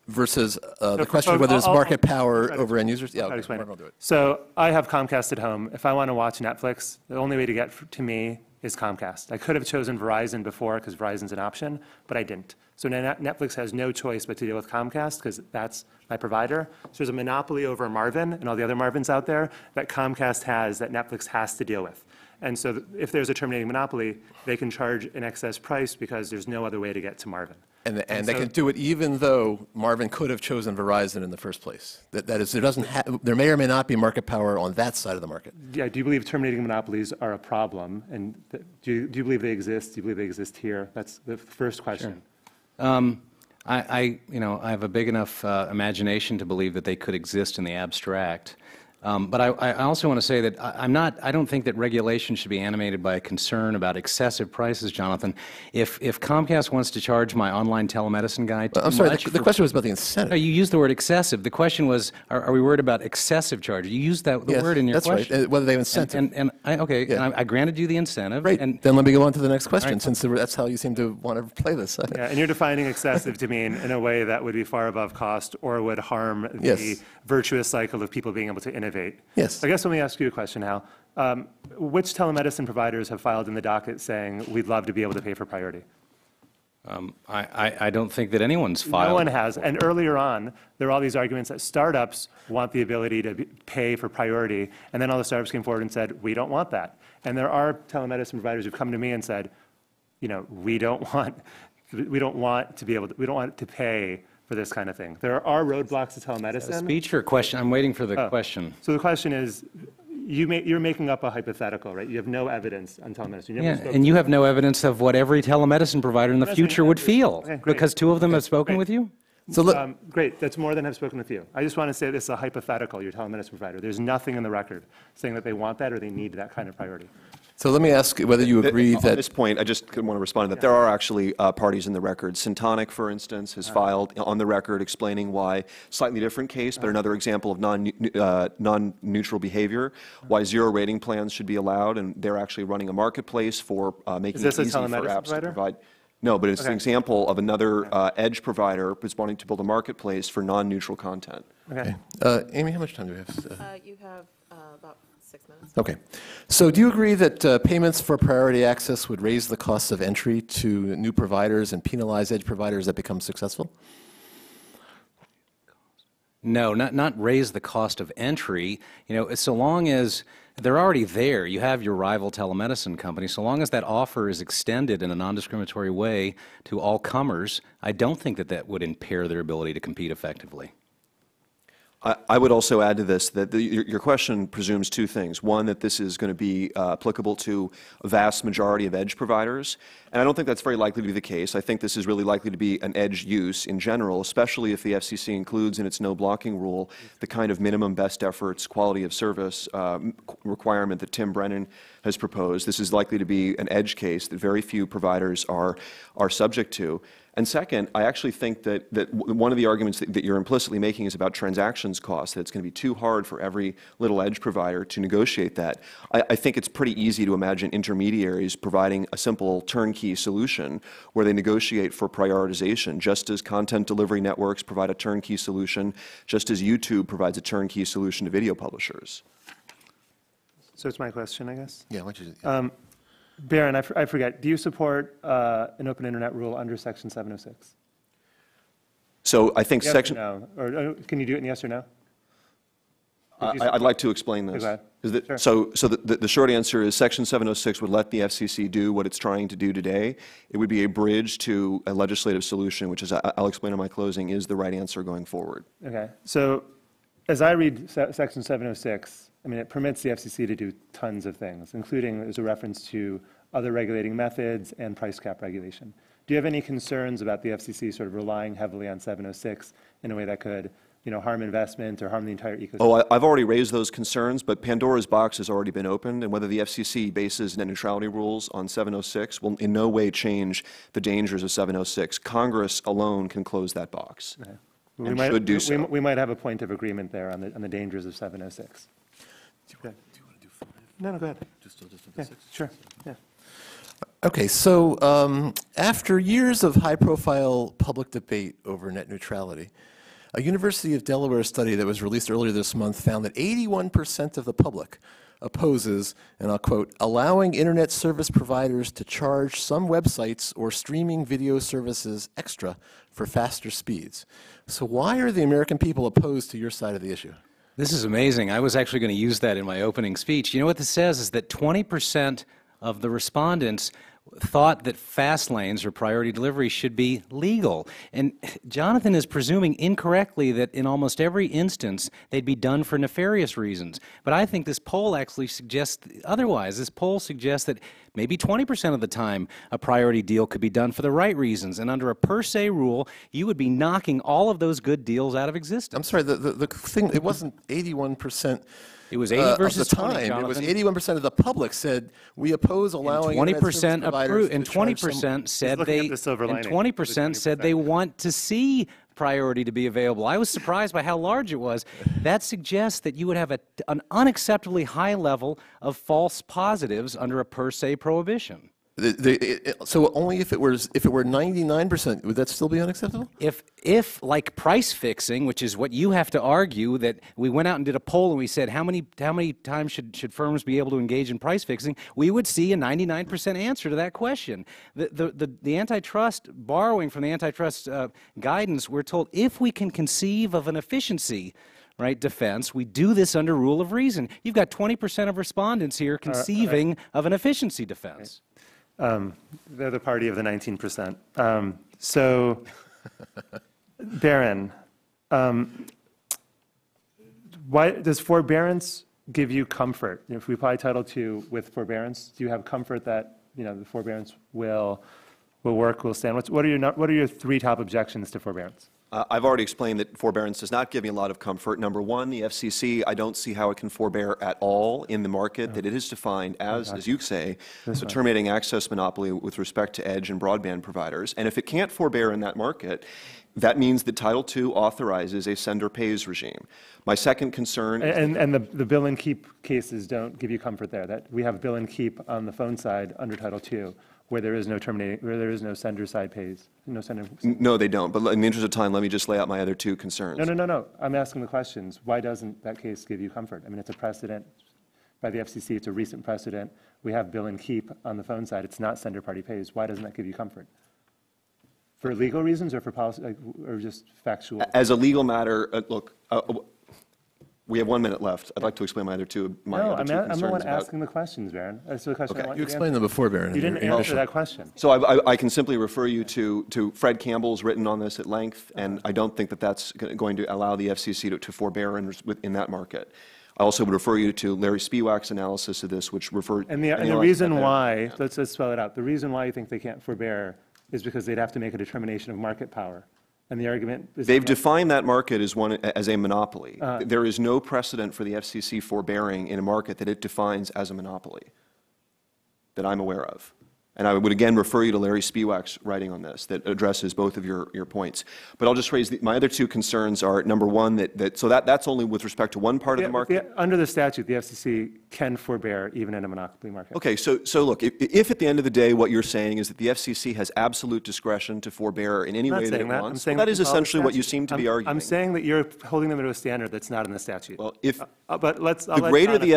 versus the question of whether there's market power over end users? Yeah, I'll explain Marvin will do it. So I have Comcast at home. If I want to watch Netflix, the only way to get to me is Comcast. I could have chosen Verizon before because Verizon's an option, but I didn't. So now Netflix has no choice but to deal with Comcast because that's my provider. So there's a monopoly over Marvin and all the other Marvins out there that Comcast has that Netflix has to deal with. And so if there's a terminating monopoly, they can charge an excess price because there's no other way to get to Marvin. And they can do it even though Marvin could have chosen Verizon in the first place. That is, there may or may not be market power on that side of the market. Yeah, do you believe terminating monopolies are a problem? And do you believe they exist? Do you believe they exist here? That's the first question. Sure. I have a big enough imagination to believe that they could exist in the abstract. But I also want to say that I don't think that regulation should be animated by a concern about excessive prices, Jonathan. If Comcast wants to charge my online telemedicine guy too I'm sorry, much the question was about the incentive. No, you used the word excessive. The question was, are we worried about excessive charges? You used the word in your question. That's right, whether they have incentive. I granted you the incentive. Right, then let me go on to the next question, since that's how you seem to want to play this. Yeah, and you're defining excessive to mean in a way that would be far above cost or would harm the virtuous cycle of people being able to innovate. Yes. I guess let me ask you a question, Hal. Which telemedicine providers have filed in the docket saying we'd love to be able to pay for priority? I don't think that anyone's filed. No one has. And earlier on, there were all these arguments that startups want the ability to pay for priority, and then all the startups came forward and said, we don't want that. And there are telemedicine providers who've come to me and said, we don't want to pay for this kind of thing. There are roadblocks to telemedicine. Speech or question? I'm waiting for the question. So the question is, you're making up a hypothetical, right? You have no evidence on telemedicine. And you have no evidence of what every telemedicine provider in the future would feel, because two of them have spoken with you? So great, that's more than have spoken with you. I just want to say this is a hypothetical, your telemedicine provider. There's nothing in the record saying that they want that or they need that kind of priority. So let me ask whether you agree that... At this point, I just want to respond to that. There are actually parties in the record. Syntonic, for instance, has filed on the record explaining why, slightly different case, but another example of non-neutral behavior, why zero rating plans should be allowed, and they're actually running a marketplace for making it easy for apps to provide. No, but it's an example of another edge provider who's wanting to build a marketplace for non-neutral content. Okay. Amy, how much time do we have? You have about 6 minutes. Okay. So do you agree that payments for priority access would raise the costs of entry to new providers and penalize edge providers that become successful? No, not raise the cost of entry. So long as they're already there, you have your rival telemedicine company, so long as that offer is extended in a non-discriminatory way to all comers, I don't think that would impair their ability to compete effectively. I would also add to this that your question presumes two things. One, that this is going to be applicable to a vast majority of edge providers, and I don't think that's very likely to be the case. I think this is really likely to be an edge use in general, especially if the FCC includes in its no blocking rule the kind of minimum best efforts, quality of service requirement that Tim Brennan has proposed. This is likely to be an edge case that very few providers are subject to. And second, I actually think that one of the arguments that you're implicitly making is about transactions costs, that it's going to be too hard for every little edge provider to negotiate that. I think it's pretty easy to imagine intermediaries providing a simple turnkey solution where they negotiate for prioritization, just as content delivery networks provide a turnkey solution, just as YouTube provides a turnkey solution to video publishers. So it's my question, I guess? Yeah, why don't you... Berin, I forget, do you support an open internet rule under Section 706? So I think yes Section... Or no? Or can you do it in yes or no? I'd like to explain this. Sure. So the short answer is Section 706 would let the FCC do what it's trying to do today. It would be a bridge to a legislative solution, which, as I'll explain in my closing, is the right answer going forward. Okay. So as I read Section 706, I mean, it permits the FCC to do tons of things, including there's a reference to other regulating methods and price cap regulation. Do you have any concerns about the FCC sort of relying heavily on 706 in a way that could, harm investment or harm the entire ecosystem? Oh, I've already raised those concerns, but Pandora's box has already been opened, and whether the FCC bases net neutrality rules on 706 will in no way change the dangers of 706. Congress alone can close that box. Okay. And should do so. We might have a point of agreement there on the dangers of 706. Do you want to do 5? No, go ahead. Just yeah, 6? Sure. Yeah. Okay, so after years of high-profile public debate over net neutrality, a University of Delaware study that was released earlier this month found that 81% of the public opposes, and I'll quote, allowing internet service providers to charge some websites or streaming video services extra for faster speeds. So why are the American people opposed to your side of the issue? This is amazing. I was actually going to use that in my opening speech. You know what this says is that 20% of the respondents thought that fast lanes or priority delivery should be legal. And Jonathan is presuming incorrectly that in almost every instance they'd be done for nefarious reasons. But I think this poll actually suggests otherwise. This poll suggests that maybe 20% of the time a priority deal could be done for the right reasons. And under a per se rule, you would be knocking all of those good deals out of existence. I'm sorry, the thing, it wasn't 81%. It was 80 versus of the 20, time. Jonathan. It was 81% of the public said we oppose allowing and 20% approved, and 20% said they want to see priority to be available. I was surprised by how large it was. That suggests that you would have an unacceptably high level of false positives under a per se prohibition. So only if it were 99%, would that still be unacceptable? If like price fixing, which is what you have to argue, that we went out and did a poll and we said how many times should firms be able to engage in price fixing, we would see a 99% answer to that question. The antitrust borrowing from the antitrust guidance, we're told if we can conceive of an efficiency defense, we do this under rule of reason. You've got 20% of respondents here conceiving of an efficiency defense. They're the party of the 19%. So, Berin, why does forbearance give you comfort? If we apply Title II with forbearance, do you have comfort that the forbearance will work, will stand? What are your three top objections to forbearance? I've already explained that forbearance does not give me a lot of comfort. Number one, the FCC, I don't see how it can forbear at all in the market that it is defined as you say, a terminating access monopoly with respect to edge and broadband providers. And if it can't forbear in that market, that means that Title II authorizes a sender pays regime. My second concern and the bill and keep cases don't give you comfort there, that we have bill and keep on the phone side under Title II. Where there is no sender side pays, no sender. No, they don't. But in the interest of time, let me just lay out my other two concerns. No. I'm asking the questions. Why doesn't that case give you comfort? I mean, it's a precedent by the FCC. It's a recent precedent. We have bill and keep on the phone side. It's not sender party pays. Why doesn't that give you comfort? For legal reasons or for policy, or just factual? As a legal matter, look. We have 1 minute left. I'd like to explain my other two concerns. I'm the one asking the questions, Berin. That's the question I want you explained them before, Berin. You didn't answer that question. So I can simply refer you to Fred Campbell's written on this at length, and I don't think that that's going to allow the FCC to forbear in that market. I also would refer you to Larry Spiewak's analysis of this, which referred. And the reason why, let's spell it out. The reason why you think they can't forbear is because they'd have to make a determination of market power. And the argument is they've defined that market as a monopoly. There is no precedent for the FCC forbearing in a market that it defines as a monopoly that I'm aware of. And I would again refer you to Larry Spiewak's writing on this that addresses both of your points. But I'll just raise my other two concerns are number one that's only with respect to one part of the market. Under the statute, the FCC can forbear even in a monopoly market. Okay, so look, if at the end of the day what you're saying is that the FCC has absolute discretion to forbear in any way that it wants, that is essentially what you seem to be arguing. I'm saying that you're holding them to a standard that's not in the statute. Well, if but the greater the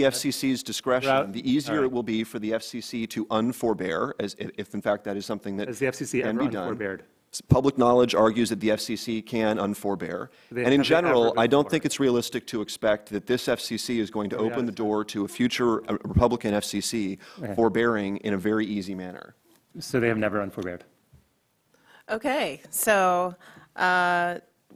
FCC's discretion, the easier it will be for the FCC to unforbear, if in fact that is something that has the FCC can ever be done. Unforbeared? Public knowledge argues that the FCC can unforbear. And in general, I don't think it's realistic to expect that this FCC is going to open the door to a future Republican FCC forbearing in a very easy manner. So they have never unforbeared. Okay, so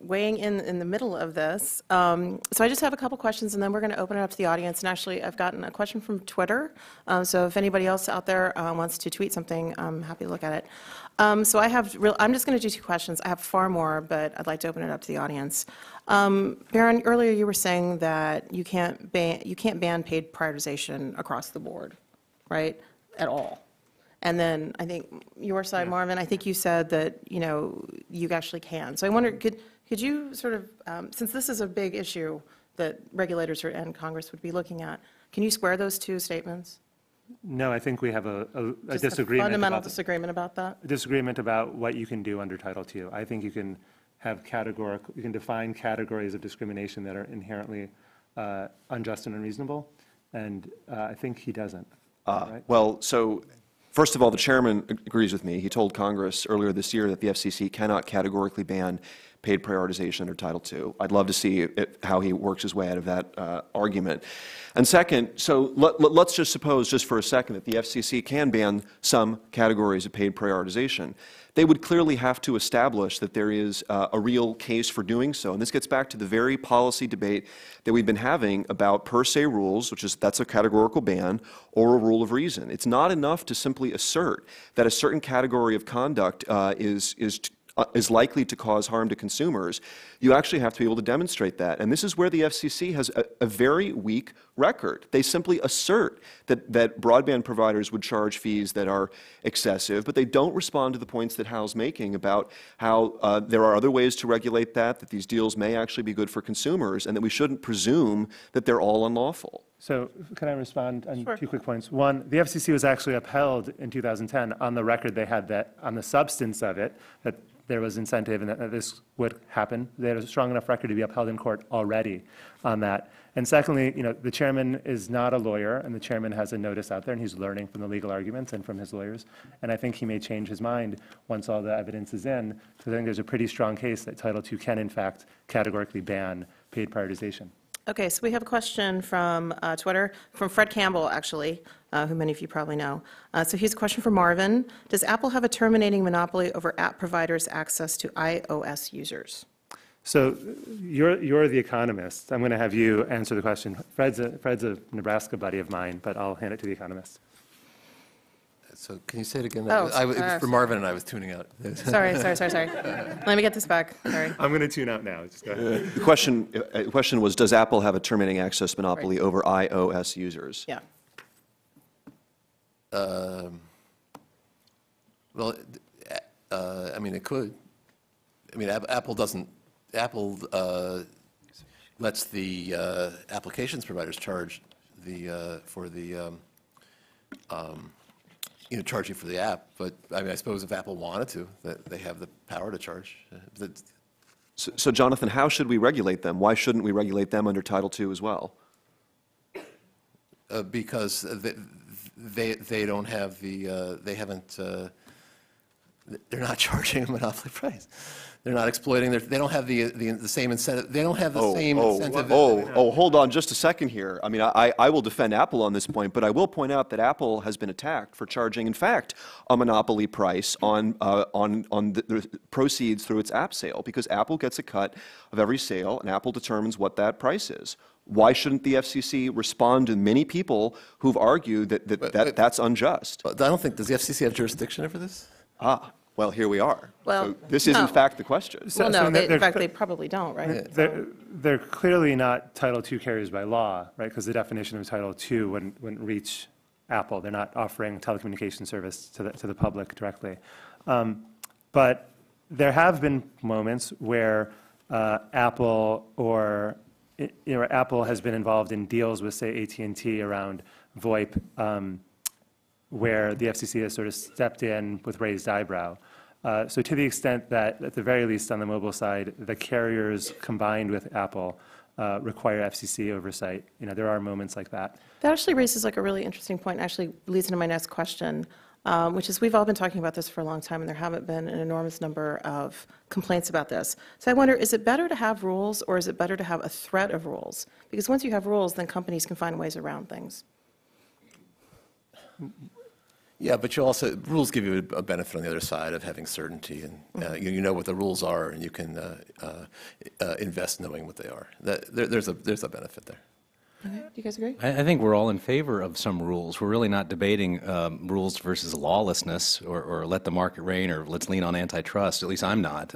weighing in the middle of this, so I just have a couple questions, and then we're going to open it up to the audience. And actually, I've gotten a question from Twitter, so if anybody else out there wants to tweet something, I'm happy to look at it. So I'm just going to do two questions. I have far more, but I'd like to open it up to the audience. Berin, earlier you were saying that you can't ban paid prioritization across the board, right, at all. And then I think your side, Marvin, I think you said that you actually can. So I wonder, could you sort of, since this is a big issue that regulators and Congress would be looking at, can you square those two statements? No, I think we have a Just disagreement. fundamental disagreement about that? A disagreement about what you can do under Title II. I think you can have categorical, you can define categories of discrimination that are inherently unjust and unreasonable, and I think he doesn't. Right? Well, so first of all, the chairman agrees with me. He told Congress earlier this year that the FCC cannot categorically ban paid prioritization under Title II. I'd love to see how he works his way out of that argument. And second, so let's just suppose just for a second that the FCC can ban some categories of paid prioritization. They would clearly have to establish that there is a real case for doing so. And this gets back to the very policy debate that we've been having about per se rules, that's a categorical ban, or a rule of reason. It's not enough to simply assert that a certain category of conduct is likely to cause harm to consumers. You actually have to be able to demonstrate that. And this is where the FCC has a very weak record. They simply assert that broadband providers would charge fees that are excessive, but they don't respond to the points that Hal's making about how there are other ways to regulate that these deals may actually be good for consumers, and that we shouldn't presume that they're all unlawful. So can I respond on Sure. 2 quick points? One, the FCC was actually upheld in 2010. On the record, they had that, on the substance of it, that there was incentive and that this would happen. They had a strong enough record to be upheld in court already on that. And secondly, the chairman is not a lawyer, and the chairman has a notice out there, and he's learning from the legal arguments and from his lawyers. And I think he may change his mind once all the evidence is in, because I think there's a pretty strong case that Title II can, in fact, categorically ban paid prioritization. Okay, so we have a question from Twitter, from Fred Campbell, actually, who many of you probably know. So here's a question for Marvin. Does Apple have a terminating monopoly over app providers' access to iOS users? So you're the economist. I'm going to have you answer the question. Fred's a Nebraska buddy of mine, but I'll hand it to the economist. So can you say it again? Oh, it was for Marvin, and I was tuning out. Sorry. Let me get this back. Sorry. I'm going to tune out now. Just go ahead. The question was, does Apple have a terminating access monopoly over iOS users? Yeah. Well, I mean, it could. I mean, Apple doesn't. Apple lets the applications providers charge for the charge you for the app. But I mean, I suppose if Apple wanted to, that they have the power to charge. So, Jonathan, how should we regulate them? Why shouldn't we regulate them under Title II as well? Because they don't have they haven't. They're not charging a monopoly price. They're not exploiting they don't have the same incentive. They don't have the same incentive. Hold on just a second here. I mean, I will defend Apple on this point, but I will point out that Apple has been attacked for charging, in fact, a monopoly price on the proceeds through its app sale, because Apple gets a cut of every sale, and Apple determines what that price is. Why shouldn't the FCC respond to many people who've argued that that's unjust? I don't think, does the FCC have jurisdiction over this? Well, here we are. Well, so this is, in fact, the question. Well, no, in fact, they probably don't, right? They're clearly not Title II carriers by law, right? Because the definition of Title II wouldn't reach Apple. They're not offering telecommunication service to the public directly. But there have been moments where Apple Apple has been involved in deals with, say, AT&T around VoIP, where the FCC has sort of stepped in with raised eyebrow. So to the extent that, at the very least on the mobile side, the carriers combined with Apple require FCC oversight, there are moments like that. That actually raises like a really interesting point, and actually leads into my next question, which is we've all been talking about this for a long time, and there haven't been an enormous number of complaints about this. So I wonder, is it better to have rules, or is it better to have a threat of rules? Because once you have rules, then companies can find ways around things. Yeah, but rules give you a benefit on the other side of having certainty, and you know what the rules are, and you can invest knowing what they are. There's a benefit there. Okay. Do you guys agree? I think we're all in favor of some rules. We're really not debating rules versus lawlessness, or let the market reign, or let's lean on antitrust. At least I'm not.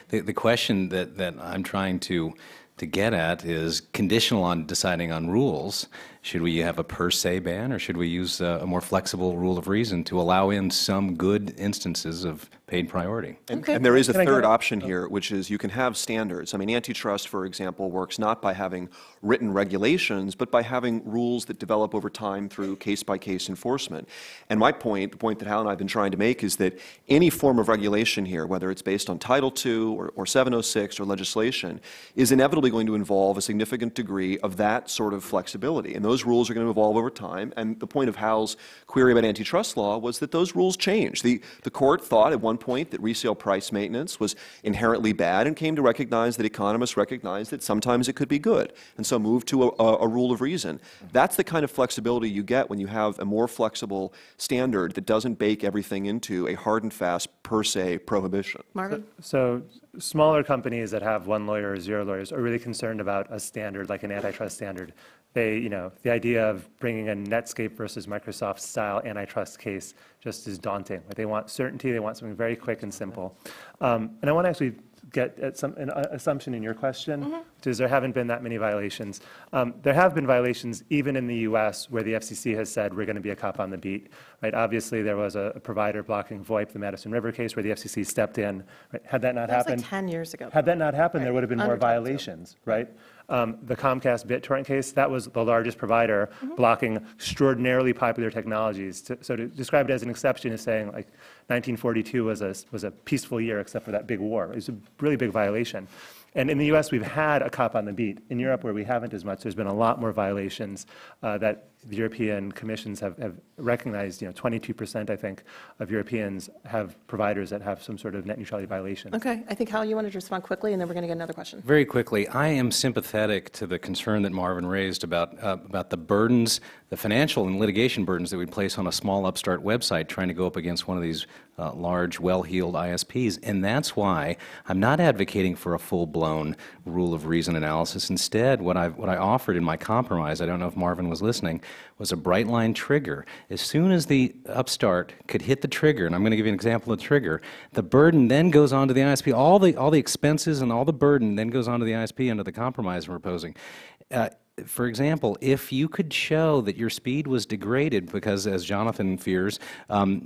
The question that I'm trying to to get at is conditional on deciding on rules. Should we have a per se ban, or should we use a more flexible rule of reason to allow in some good instances of paid priority? And there is a third option here, which is you can have standards. I mean, antitrust, for example, works not by having written regulations, but by having rules that develop over time through case-by-case enforcement. And my point, the point that Hal and I have been trying to make, is that any form of regulation here, whether it's based on Title II or 706 or legislation, is inevitably going to involve a significant degree of that sort of flexibility. And those rules are going to evolve over time. And the point of Hal's query about antitrust law was that those rules change. The court thought at one point that resale price maintenance was inherently bad and came to recognize that economists recognized that sometimes it could be good, and so moved to a rule of reason. That's the kind of flexibility you get when you have a more flexible standard that doesn't bake everything into a hard and fast per se prohibition. Marvin? So smaller companies that have one lawyer or zero lawyers are really concerned about a standard like an antitrust standard. They, the idea of bringing a Netscape versus Microsoft style antitrust case just is daunting. Like, they want certainty, they want something very quick and simple. And I want to actually get at an assumption in your question, which is there haven't been that many violations. There have been violations even in the US where the FCC has said we're going to be a cop on the beat. Right? Obviously, there was a provider blocking VoIP, the Madison River case, where the FCC stepped in. Right? Had that not happened, That was like 10 years ago. Had that not happened, there would have been more Under Title II. violations, right? The Comcast BitTorrent case, that was the largest provider blocking extraordinarily popular technologies. So to describe it as an exception is saying like 1942 was a peaceful year except for that big war. It was a really big violation. And in the US, we've had a cop on the beat. In Europe, where we haven't as much, there's been a lot more violations that the European commissions have recognized. 22%, I think, of Europeans have providers that have some sort of net neutrality violation. Okay, I think, Hal, you wanted to respond quickly, and then we're going to get another question. Very quickly, I am sympathetic to the concern that Marvin raised about the burdens, the financial and litigation burdens that we place on a small upstart website trying to go up against one of these large, well-heeled ISPs. And that's why I'm not advocating for a full-blown rule of reason analysis. Instead, what I offered in my compromise, I don't know if Marvin was listening, was a bright line trigger. As soon as the upstart could hit the trigger, and I'm going to give you an example of the trigger, the burden then goes on to the ISP. All the expenses and all the burden then goes on to the ISP under the compromise we're proposing. For example, if you could show that your speed was degraded because, as Jonathan fears,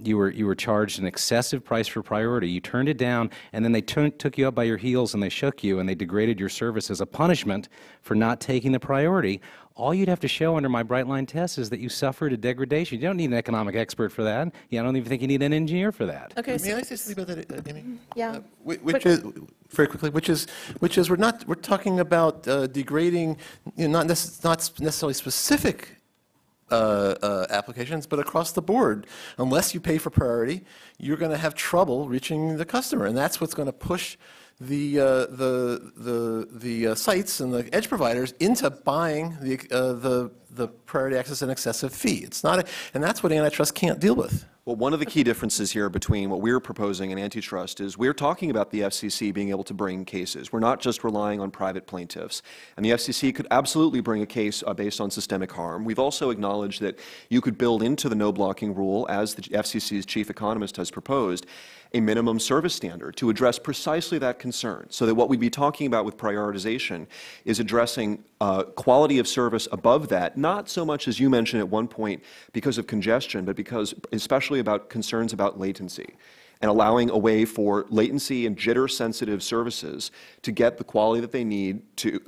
you were charged an excessive price for priority, you turned it down, and then they took you up by your heels and they shook you and they degraded your service as a punishment for not taking the priority, all you'd have to show under my bright line test is that you suffered a degradation. You don't need an economic expert for that. I don't even think you need an engineer for that. Okay, May I say something about that, Amy? Yeah. Which is very quickly, which is we're talking about degrading, not necessarily specific applications, but across the board. Unless you pay for priority, you're going to have trouble reaching the customer, and that's what's going to push the sites and the edge providers into buying the priority access and excessive fee. It's not, and that's what antitrust can't deal with. Well, one of the key differences here between what we're proposing and antitrust is we're talking about the FCC being able to bring cases. We're not just relying on private plaintiffs. And the FCC could absolutely bring a case based on systemic harm. We've also acknowledged that you could build into the no blocking rule, as the FCC's chief economist has proposed, a minimum service standard to address precisely that concern, so that what we'd be talking about with prioritization is addressing quality of service above that, not so much as you mentioned at one point because of congestion, but because especially about concerns about latency, and allowing a way for latency and jitter sensitive services to get the quality that they need to,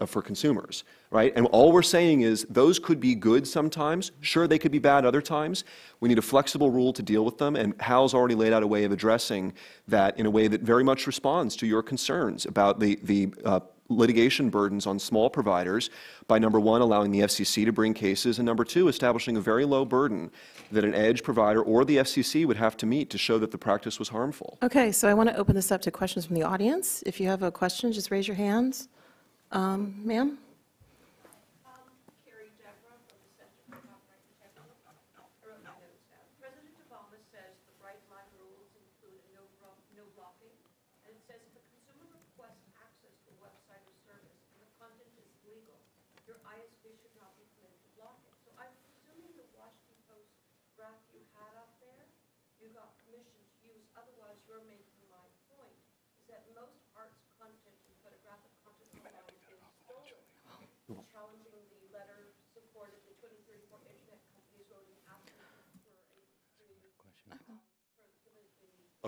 for consumers, right? And all we're saying is those could be good sometimes. Sure, they could be bad other times. We need a flexible rule to deal with them, and Hal's already laid out a way of addressing that in a way that very much responds to your concerns about the litigation burdens on small providers by, number one, allowing the FCC to bring cases, and number two, establishing a very low burden that an edge provider or the FCC would have to meet to show that the practice was harmful. Okay, so I want to open this up to questions from the audience. If you have a question, just raise your hands. Ma'am?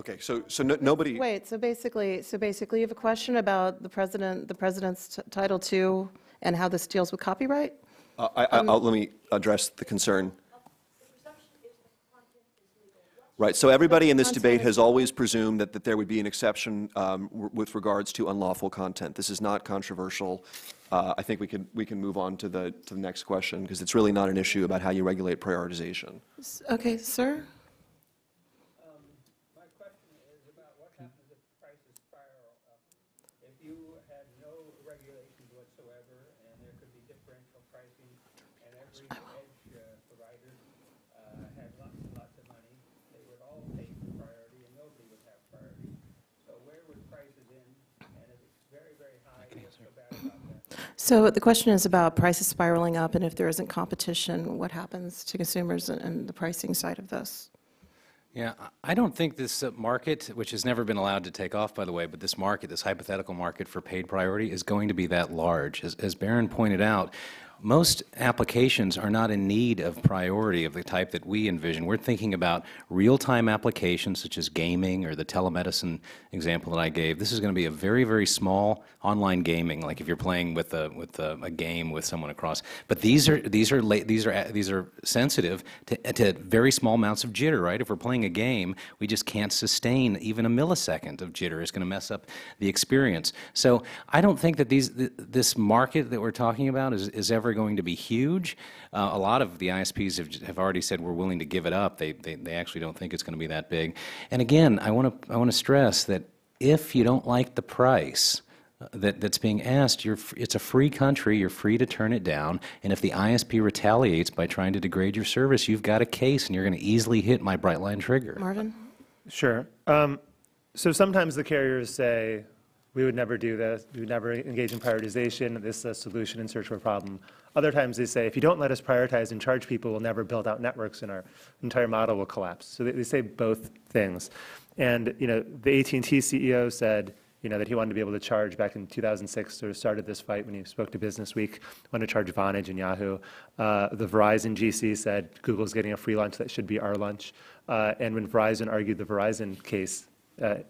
Okay, so nobody. Wait, so basically you have a question about the president's Title II and how this deals with copyright? Let me address the concern. Right, so everybody in this debate has always presumed that there would be an exception with regards to unlawful content. This is not controversial. I think we can move on to the next question, because it's really not an issue about how you regulate prioritization. Okay, sir? My question is about what happens if prices spiral up. If you had no regulations whatsoever, and there could be differential pricing, and every edge provider had lots and lots of money, they would all pay for priority, and nobody would have priority. So where would prices end? And if it's very, very high, what's so bad about that? So the question is about prices spiraling up, and if there isn't competition, what happens to consumers and the pricing side of this? Yeah, I don't think this market, which has never been allowed to take off, by the way, but this market, this hypothetical market for paid priority is going to be that large. As Berin pointed out, most applications are not in need of priority of the type that we envision. We're thinking about real-time applications such as gaming or the telemedicine example that I gave. This is going to be a very, very small online gaming, like if you're playing with a game with someone across. But these are sensitive to very small amounts of jitter, right? If we're playing a game, we just can't sustain even a millisecond of jitter. It's going to mess up the experience. So I don't think that this market that we're talking about is ever going to be huge. A lot of the ISPs have already said we're willing to give it up. They actually don't think it's going to be that big. And again, I want to stress that if you don't like the price that's being asked, it's a free country. You're free to turn it down. And if the ISP retaliates by trying to degrade your service, you've got a case, and you're going to easily hit my bright line trigger. Marvin? Sure. So sometimes the carriers say, we would never do this, we would never engage in prioritization, this is a solution in search of a problem. Other times they say, if you don't let us prioritize and charge people, we'll never build out networks and our entire model will collapse. So they say both things. And the AT&T CEO said that he wanted to be able to charge back in 2006, sort of started this fight when he spoke to Business Week, wanted to charge Vonage and Yahoo. The Verizon GC said Google's getting a free lunch that should be our lunch. And when Verizon argued the Verizon case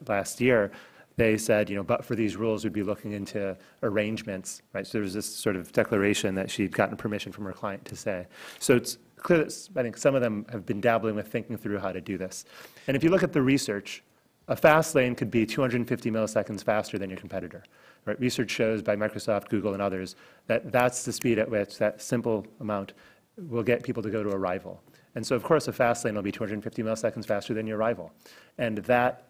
last year, they said, but for these rules, we'd be looking into arrangements, right? So there was this sort of declaration that she'd gotten permission from her client to say. So it's clear that I think some of them have been dabbling with thinking through how to do this. And if you look at the research, a fast lane could be 250 milliseconds faster than your competitor, right? Research shows by Microsoft, Google, and others that that's the speed at which that simple amount will get people to go to a rival. And so, of course, a fast lane will be 250 milliseconds faster than your rival. And that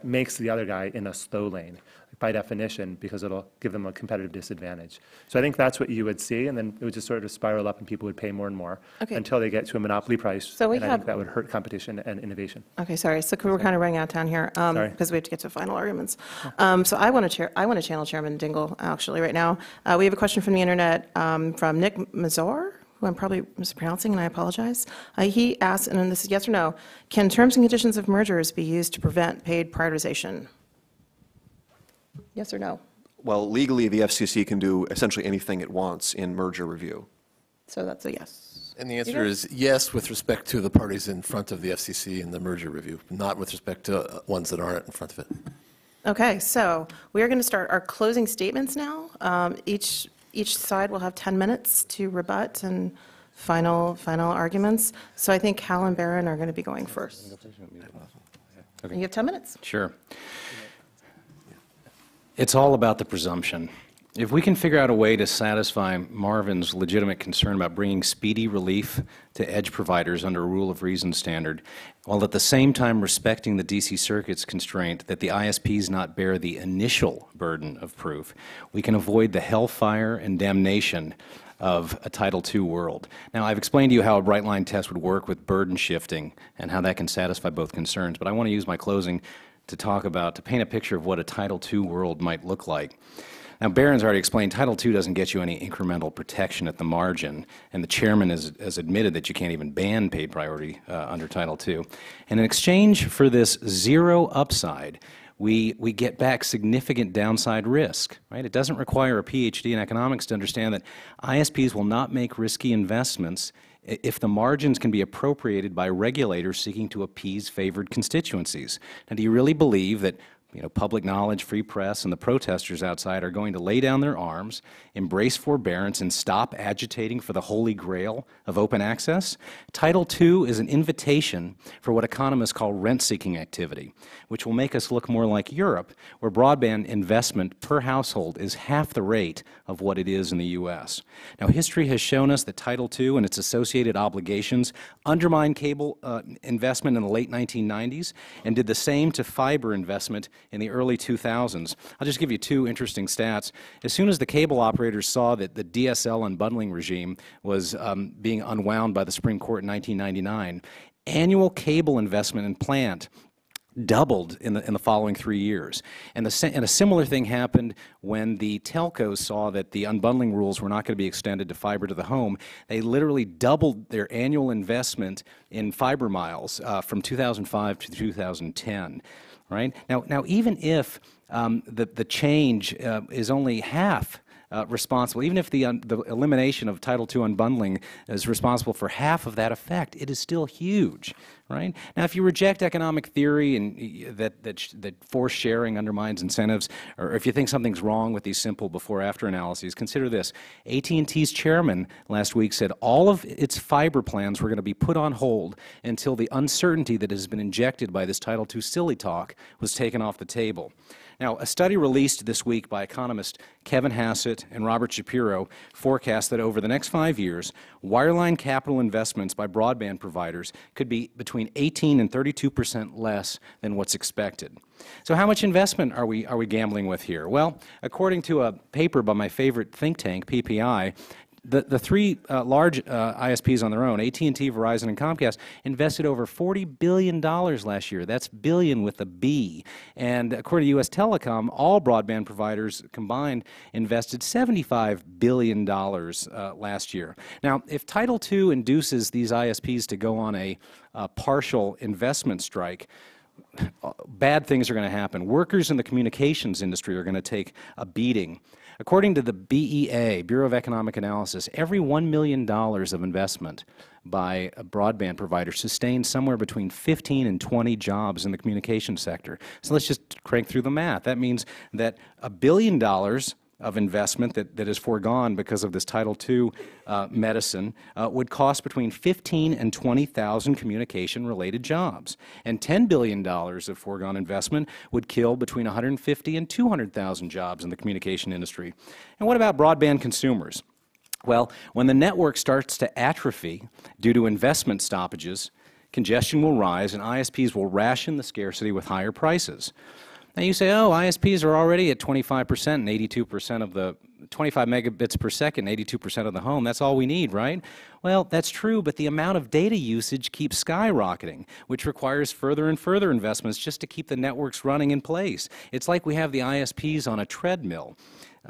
makes the other guy in a slow lane, by definition, because it'll give them a competitive disadvantage. So I think that's what you would see, and then it would just sort of spiral up and people would pay more and more until they get to a monopoly price. So I think that would hurt competition and innovation. Okay, sorry. So we're kind of running out of time here because we have to get to final arguments. So I want to channel Chairman Dingell actually right now. We have a question from the internet from Nick Mazar, who I'm probably mispronouncing, and I apologize. He asked, and this is yes or no, can terms and conditions of mergers be used to prevent paid prioritization? Yes or no? Well, legally, the FCC can do essentially anything it wants in merger review. So that's a yes. And the answer is yes with respect to the parties in front of the FCC in the merger review, not with respect to ones that aren't in front of it. Okay, so we are going to start our closing statements now. Each side will have 10 minutes to rebut and final arguments. So I think Hal and Berin are going to be going first. Okay. You have 10 minutes. Sure. It's all about the presumption. If we can figure out a way to satisfy Marvin's legitimate concern about bringing speedy relief to edge providers under a rule of reason standard, while at the same time respecting the D.C. Circuit's constraint that the ISPs not bear the initial burden of proof, we can avoid the hellfire and damnation of a Title II world. Now, I've explained to you how a bright line test would work with burden shifting and how that can satisfy both concerns, but I want to use my closing to paint a picture of what a Title II world might look like. Now, Berin's already explained Title II doesn't get you any incremental protection at the margin, and the chairman has admitted that you can't even ban paid priority under Title II. And in exchange for this zero upside, we get back significant downside risk, right? It doesn't require a PhD in economics to understand that ISPs will not make risky investments if the margins can be appropriated by regulators seeking to appease favored constituencies. Now, do you really believe that public knowledge, free press, and the protesters outside are going to lay down their arms, embrace forbearance, and stop agitating for the holy grail of open access? Title II is an invitation for what economists call rent-seeking activity, which will make us look more like Europe, where broadband investment per household is half the rate of what it is in the U.S. Now, history has shown us that Title II and its associated obligations undermined cable investment in the late 1990s and did the same to fiber investment in the early 2000s. I'll just give you two interesting stats. As soon as the cable operators saw that the DSL unbundling regime was being unwound by the Supreme Court in 1999, annual cable investment in plant doubled in the following 3 years. And a similar thing happened when the telcos saw that the unbundling rules were not going to be extended to fiber to the home. They literally doubled their annual investment in fiber miles from 2005 to 2010. Right? Now, even if the change is only half responsible, even if the elimination of Title II unbundling is responsible for half of that effect, it is still huge. Right? Now, if you reject economic theory and that forced sharing undermines incentives, or if you think something's wrong with these simple before-after analyses, consider this. AT&T's chairman last week said all of its fiber plans were going to be put on hold until the uncertainty that has been injected by this Title II silly talk was taken off the table. Now, a study released this week by economists Kevin Hassett and Robert Shapiro forecast that over the next 5 years, wireline capital investments by broadband providers could be between 18 and 32% less than what's expected. So how much investment are we gambling with here? Well, according to a paper by my favorite think tank, PPI, the three large ISPs on their own, AT&T, Verizon, and Comcast, invested over $40 billion last year. That's billion with a B. And according to U.S. Telecom, all broadband providers combined invested $75 billion last year. Now, if Title II induces these ISPs to go on a partial investment strike, bad things are going to happen. Workers in the communications industry are going to take a beating. According to the BEA, Bureau of Economic Analysis, every $1 million of investment by a broadband provider sustains somewhere between 15 and 20 jobs in the communications sector. So let's just crank through the math. That means that $1 billion of investment that is foregone because of this Title II medicine would cost between 15 and 20,000 communication-related jobs. And $10 billion of foregone investment would kill between 150 and 200,000 jobs in the communication industry. And what about broadband consumers? Well, when the network starts to atrophy due to investment stoppages, congestion will rise and ISPs will ration the scarcity with higher prices. Now you say, oh, ISPs are already at 25% and 82% of the 25 megabits per second, 82% of the home. That's all we need, right? Well, that's true, but the amount of data usage keeps skyrocketing, which requires further and further investments just to keep the networks running in place. It's like we have the ISPs on a treadmill.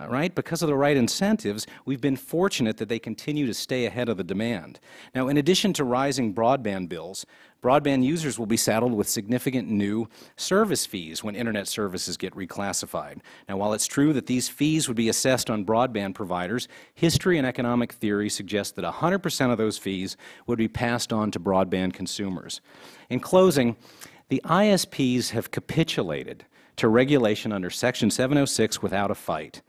Right? Because of the right incentives, we've been fortunate that they continue to stay ahead of the demand. Now, in addition to rising broadband bills, broadband users will be saddled with significant new service fees when Internet services get reclassified. Now, while it's true that these fees would be assessed on broadband providers, history and economic theory suggest that 100% of those fees would be passed on to broadband consumers. In closing, the ISPs have capitulated to regulation under Section 706 without a fight.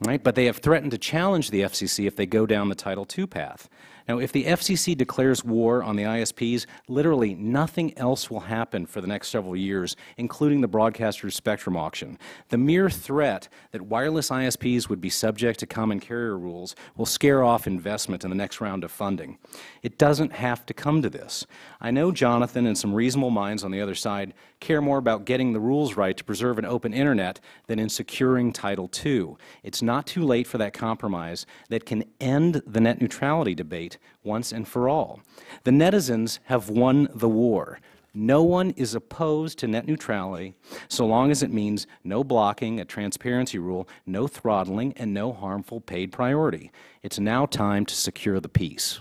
Right? But they have threatened to challenge the FCC if they go down the Title II path. Now, if the FCC declares war on the ISPs, literally nothing else will happen for the next several years, including the broadcaster's spectrum auction. The mere threat that wireless ISPs would be subject to common carrier rules will scare off investment in the next round of funding. It doesn't have to come to this. I know Jonathan and some reasonable minds on the other side care more about getting the rules right to preserve an open Internet than in securing Title II. It's not too late for that compromise that can end the net neutrality debate once and for all. The netizens have won the war. No one is opposed to net neutrality so long as it means no blocking, a transparency rule, no throttling, and no harmful paid priority. It's now time to secure the peace.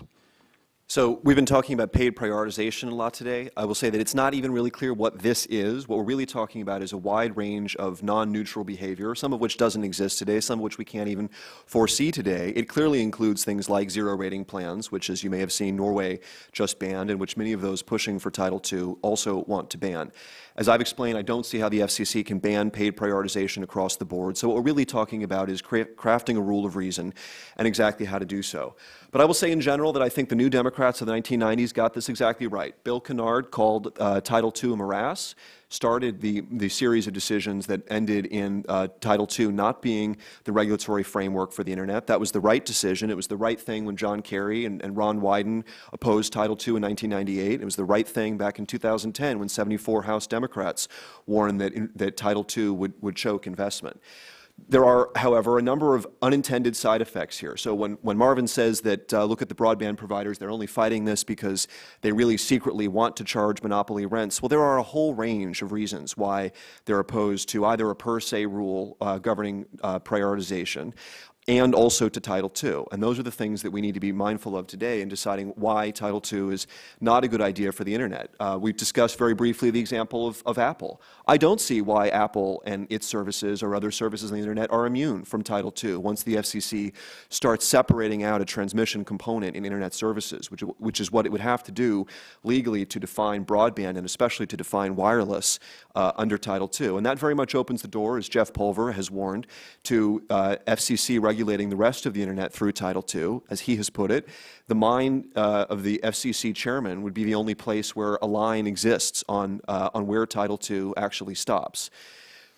So we've been talking about paid prioritization a lot today. I will say that it's not even really clear what this is. What we're really talking about is a wide range of non-neutral behavior, some of which doesn't exist today, some of which we can't even foresee today. It clearly includes things like zero rating plans, which, as you may have seen, Norway just banned, and which many of those pushing for Title II also want to ban. As I've explained, I don't see how the FCC can ban paid prioritization across the board. So what we're really talking about is crafting a rule of reason and exactly how to do so. But I will say in general that I think the New Democrats of the 1990s got this exactly right. Bill Kennard called Title II a morass, started the series of decisions that ended in Title II not being the regulatory framework for the Internet. That was the right decision. It was the right thing when John Kerry and Ron Wyden opposed Title II in 1998. It was the right thing back in 2010 when 74 House Democrats warned that Title II would choke investment. There are, however, a number of unintended side effects here. So when Marvin says that look at the broadband providers, they're only fighting this because they really secretly want to charge monopoly rents, well, there are a whole range of reasons why they're opposed to either a per se rule governing prioritization and also to Title II. And those are the things that we need to be mindful of today in deciding why Title II is not a good idea for the Internet. We've discussed very briefly the example of Apple. I don't see why Apple and its services or other services on the Internet are immune from Title II once the FCC starts separating out a transmission component in Internet services, which is what it would have to do legally to define broadband and especially to define wireless under Title II. And that very much opens the door, as Jeff Pulver has warned, to FCC regulating the rest of the Internet through Title II. As he has put it, the mind of the FCC chairman would be the only place where a line exists on where Title II actually stops.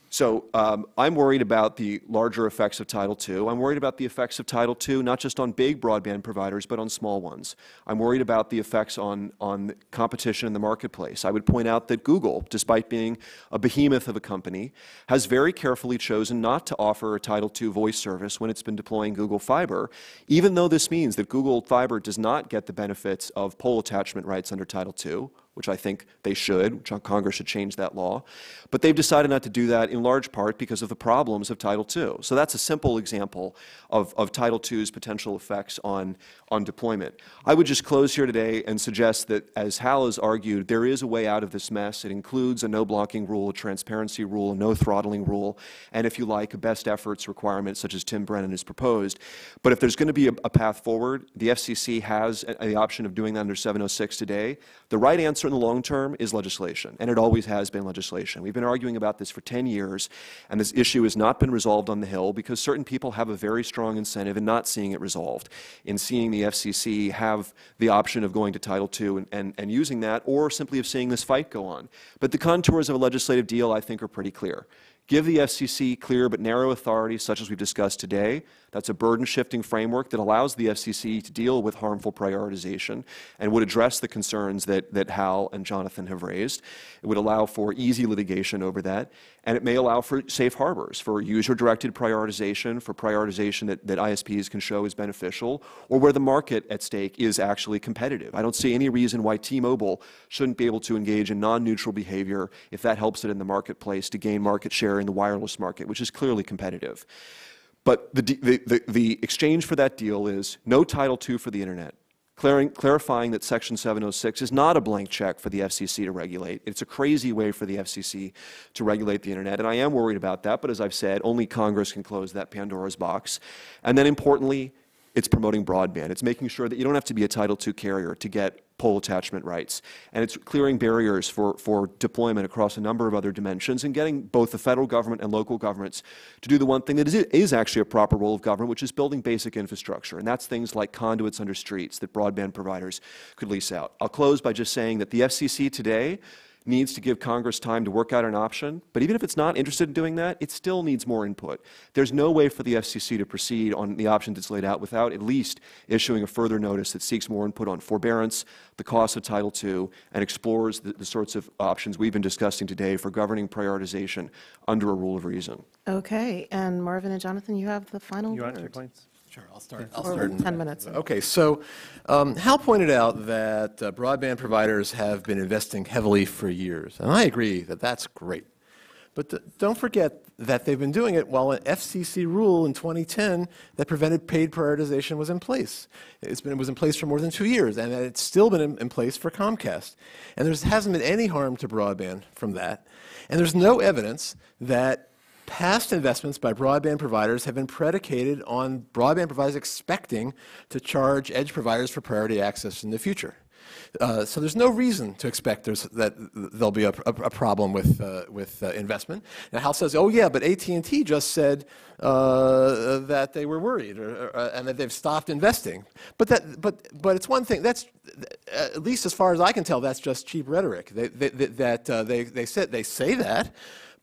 So I'm worried about the larger effects of Title II. I'm worried about the effects of Title II, not just on big broadband providers, but on small ones. I'm worried about the effects on competition in the marketplace. I would point out that Google, despite being a behemoth of a company, has very carefully chosen not to offer a Title II voice service when it's been deploying Google Fiber, even though this means that Google Fiber does not get the benefits of pole attachment rights under Title II, which I think they should. Congress should change that law. But they've decided not to do that in large part because of the problems of Title II. So that's a simple example of Title II's potential effects on deployment. I would just close here today and suggest that, as Hal has argued, there is a way out of this mess. It includes a no blocking rule, a transparency rule, a no throttling rule, and if you like, a best efforts requirement such as Tim Brennan has proposed. But if there's going to be a path forward, the FCC has the option of doing that under 706 today. The right answer in the long term is legislation, and it always has been legislation. We've been arguing about this for 10 years, and this issue has not been resolved on the Hill because certain people have a very strong incentive in not seeing it resolved, in seeing the FCC have the option of going to Title II and using that, or simply of seeing this fight go on. But the contours of a legislative deal, I think, are pretty clear. Give the FCC clear but narrow authority, such as we've discussed today. That's a burden-shifting framework that allows the FCC to deal with harmful prioritization and would address the concerns that Hal and Jonathan have raised. It would allow for easy litigation over that, and it may allow for safe harbors, for user-directed prioritization, for prioritization that ISPs can show is beneficial, or where the market at stake is actually competitive. I don't see any reason why T-Mobile shouldn't be able to engage in non-neutral behavior if that helps it in the marketplace to gain market share in the wireless market, which is clearly competitive. But the exchange for that deal is no Title II for the Internet, clarifying that Section 706 is not a blank check for the FCC to regulate. It's a crazy way for the FCC to regulate the Internet, and I am worried about that, but as I've said, only Congress can close that Pandora's box. And then importantly, it's promoting broadband. It's making sure that you don't have to be a Title II carrier to get pole attachment rights. And it's clearing barriers for deployment across a number of other dimensions and getting both the federal government and local governments to do the one thing that is actually a proper role of government, which is building basic infrastructure. And that's things like conduits under streets that broadband providers could lease out. I'll close by just saying that the FCC today needs to give Congress time to work out an option, but even if it's not interested in doing that, it still needs more input. There's no way for the FCC to proceed on the options it's laid out without at least issuing a further notice that seeks more input on forbearance, the cost of Title II, and explores the sorts of options we've been discussing today for governing prioritization under a rule of reason. Okay, and Marvin and Jonathan, you have the final You want 2 word. points? Sure, I'll start. Or 10 minutes. Okay, so Hal pointed out that broadband providers have been investing heavily for years, and I agree that that's great. But don't forget that they've been doing it while an FCC rule in 2010 that prevented paid prioritization was in place. It was in place for more than 2 years, and it's still been in place for Comcast. And there hasn't been any harm to broadband from that. And there's no evidence that past investments by broadband providers have been predicated on broadband providers expecting to charge edge providers for priority access in the future. So there's no reason to expect that there'll be a problem with investment. Now Hal says, oh yeah, but AT&T just said that they were worried and that they've stopped investing. But it's one thing. That's at least as far as I can tell, that's just cheap rhetoric. They say that.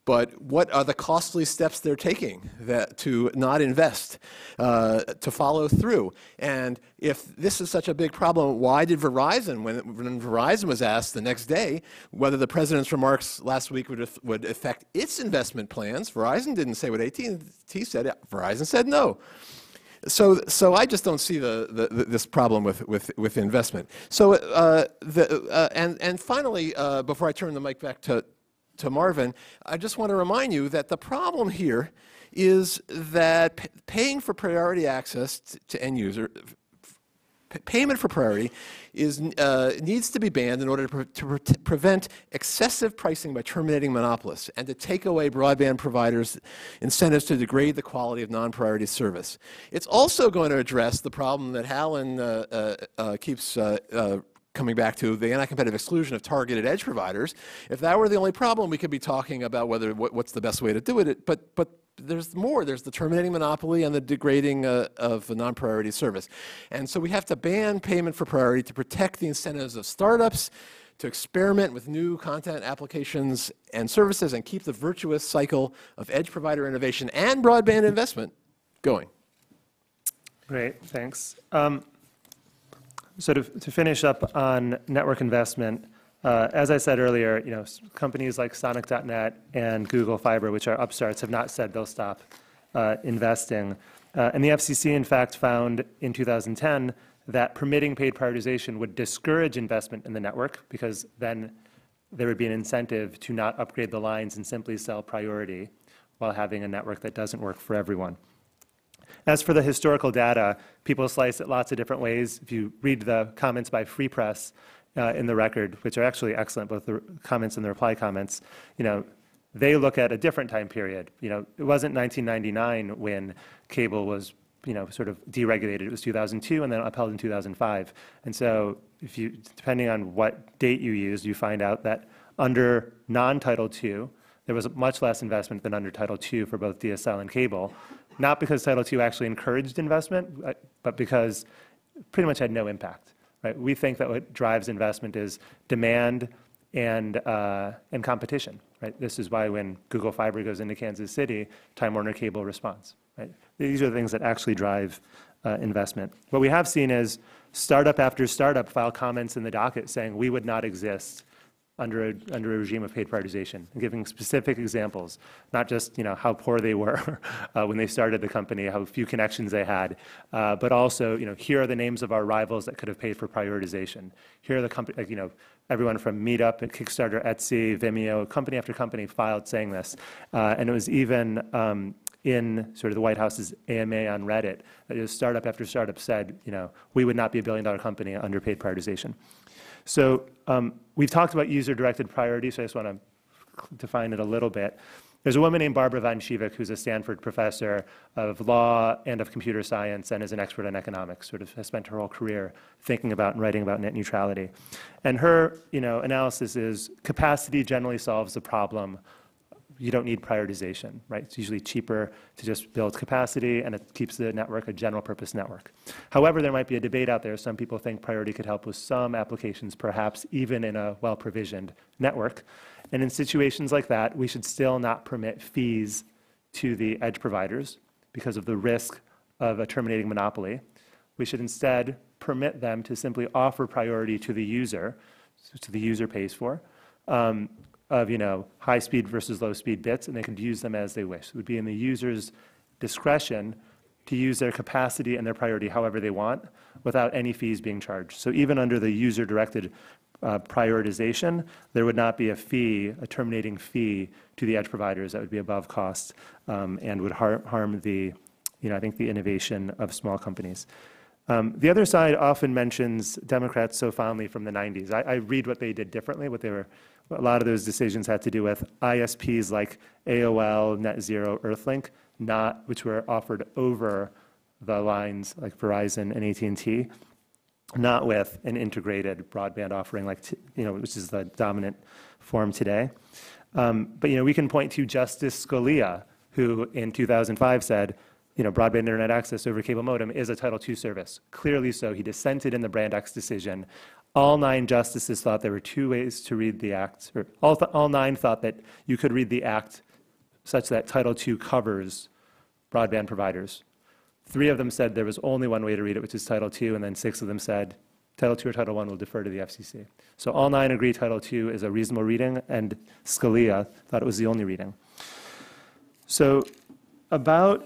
But what are the costly steps they're taking to not invest, to follow through? And if this is such a big problem, why did Verizon, when Verizon was asked the next day whether the president's remarks last week would affect its investment plans, Verizon didn't say what AT&T said. Verizon said no. So I just don't see this problem with investment. So and finally, before I turn the mic back to Marvin, I just want to remind you that the problem here is that paying for priority access to end user, payment for priority needs to be banned in order to prevent excessive pricing by terminating monopolists and to take away broadband providers' incentives to degrade the quality of non-priority service. It's also going to address the problem that Hal keeps coming back to, the anti-competitive exclusion of targeted edge providers. If that were the only problem, we could be talking about what's the best way to do it. But there's more. There's the terminating monopoly and the degrading of the non-priority service. And so we have to ban payment for priority to protect the incentives of startups, to experiment with new content applications and services, and keep the virtuous cycle of edge provider innovation and broadband investment going. Great, thanks. So to finish up on network investment, as I said earlier, companies like Sonic.net and Google Fiber, which are upstarts, have not said they'll stop investing. And the FCC, in fact, found in 2010 that permitting paid prioritization would discourage investment in the network, because then there would be an incentive to not upgrade the lines and simply sell priority while having a network that doesn't work for everyone. As for the historical data, people slice it lots of different ways. If you read the comments by Free Press in the record, which are actually excellent, both the comments and the reply comments, they look at a different time period. It wasn't 1999 when cable was, sort of deregulated. It was 2002 and then upheld in 2005. And so depending on what date you use, you find out that under non-Title II, there was much less investment than under Title II for both DSL and cable. Not because Title II actually encouraged investment, but because it pretty much had no impact. Right? We think that what drives investment is demand and competition. Right? This is why when Google Fiber goes into Kansas City, Time Warner Cable responds. Right? These are the things that actually drive investment. What we have seen is startup after startup file comments in the docket saying we would not exist under a regime of paid prioritization, and giving specific examples, not just how poor they were when they started the company, how few connections they had, but also here are the names of our rivals that could have paid for prioritization. Here are the company, everyone from Meetup, Kickstarter, Etsy, Vimeo, company after company filed saying this, and it was even in sort of the White House's AMA on Reddit, that startup after startup said, we would not be a billion-dollar company under paid prioritization. So we've talked about user-directed priority, so I just want to define it a little bit. There's a woman named Barbara von Scheivik who's a Stanford professor of law and of computer science and is an expert on economics, sort of has spent her whole career thinking about and writing about net neutrality. And her analysis is capacity generally solves the problem. You don't need prioritization, right? It's usually cheaper to just build capacity, and it keeps the network a general purpose network. However, there might be a debate out there. Some people think priority could help with some applications, perhaps even in a well-provisioned network. And in situations like that, we should still not permit fees to the edge providers because of the risk of a terminating monopoly. We should instead permit them to simply offer priority to the user, so the user pays for, of high speed versus low speed bits, and they could use them as they wish. It would be in the user's discretion to use their capacity and their priority however they want without any fees being charged. So even under the user-directed prioritization, there would not be a fee, a terminating fee to the edge providers that would be above cost and would harm the, I think the innovation of small companies. The other side often mentions Democrats so fondly from the 90s. I read what they did differently. A lot of those decisions had to do with ISPs like AOL, Net Zero, Earthlink, which were offered over the lines like Verizon and AT&T, not with an integrated broadband offering like, which is the dominant form today. But, we can point to Justice Scalia, who in 2005 said, broadband internet access over cable modem is a Title II service. Clearly so. He dissented in the Brand X decision. All 9 justices thought there were 2 ways to read the act, or all 9 thought that you could read the act such that Title II covers broadband providers. 3 of them said there was only one way to read it, which is Title II, and then 6 of them said Title II or Title I will defer to the FCC. So all 9 agree Title II is a reasonable reading, and Scalia thought it was the only reading. So about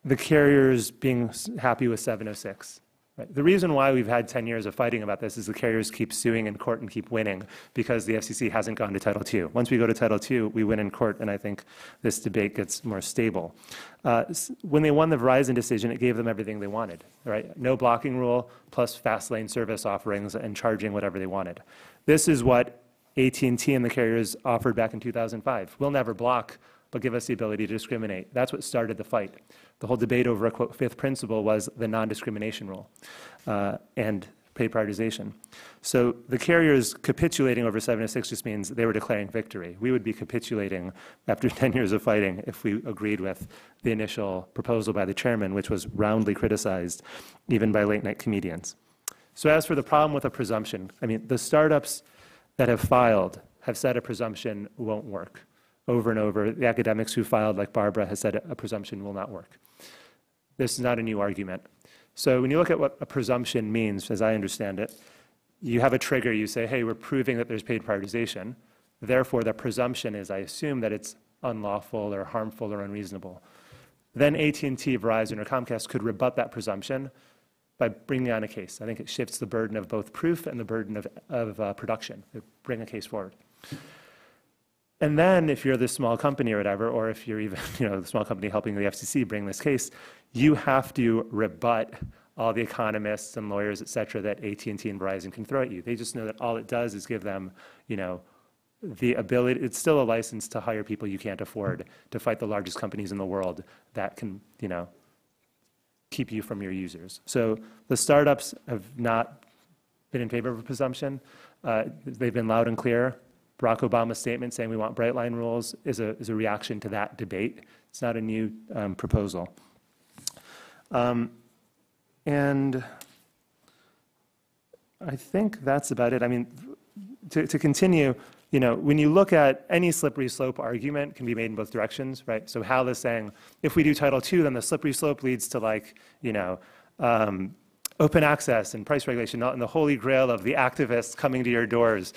the carriers being happy with 706. Right? The reason why we've had 10 years of fighting about this is the carriers keep suing in court and keep winning because the FCC hasn't gone to Title II. Once we go to Title II, we win in court, and I think this debate gets more stable. When they won the Verizon decision, it gave them everything they wanted. Right? No blocking rule, plus fast lane service offerings and charging whatever they wanted. This is what AT&T and the carriers offered back in 2005. We'll never block, but give us the ability to discriminate. That's what started the fight. The whole debate over a, quote, 5th principle was the non-discrimination rule and pay prioritization. So the carriers capitulating over 706 just means they were declaring victory. We would be capitulating after 10 years of fighting if we agreed with the initial proposal by the chairman, which was roundly criticized, even by late-night comedians. So as for the problem with a presumption, I mean, the startups that have filed have said a presumption won't work. Over and over, the academics who filed, like Barbara, has said a presumption will not work. This is not a new argument. So when you look at what a presumption means, as I understand it, you have a trigger. You say, hey, we're proving that there's paid prioritization. Therefore, the presumption is, I assume, that it's unlawful or harmful or unreasonable. Then AT&T, Verizon, or Comcast could rebut that presumption by bringing on a case. I think it shifts the burden of both proof and the burden of production. They bring a case forward. And then if you're this small company or whatever, or if you're even the small company helping the FCC bring this case, you have to rebut all the economists and lawyers, et cetera, that AT&T and Verizon can throw at you. They just know that all it does is give them the ability. It's still a license to hire people you can't afford to fight the largest companies in the world that can keep you from your users. So the startups have not been in favor of a presumption. They've been loud and clear. Barack Obama's statement saying we want bright line rules is a reaction to that debate. It's not a new proposal. And I think that's about it. I mean, to continue, when you look at any slippery slope argument can be made in both directions, right? So Hal is saying, if we do Title II, then the slippery slope leads to open access and price regulation, and the holy grail of the activists coming to your doors.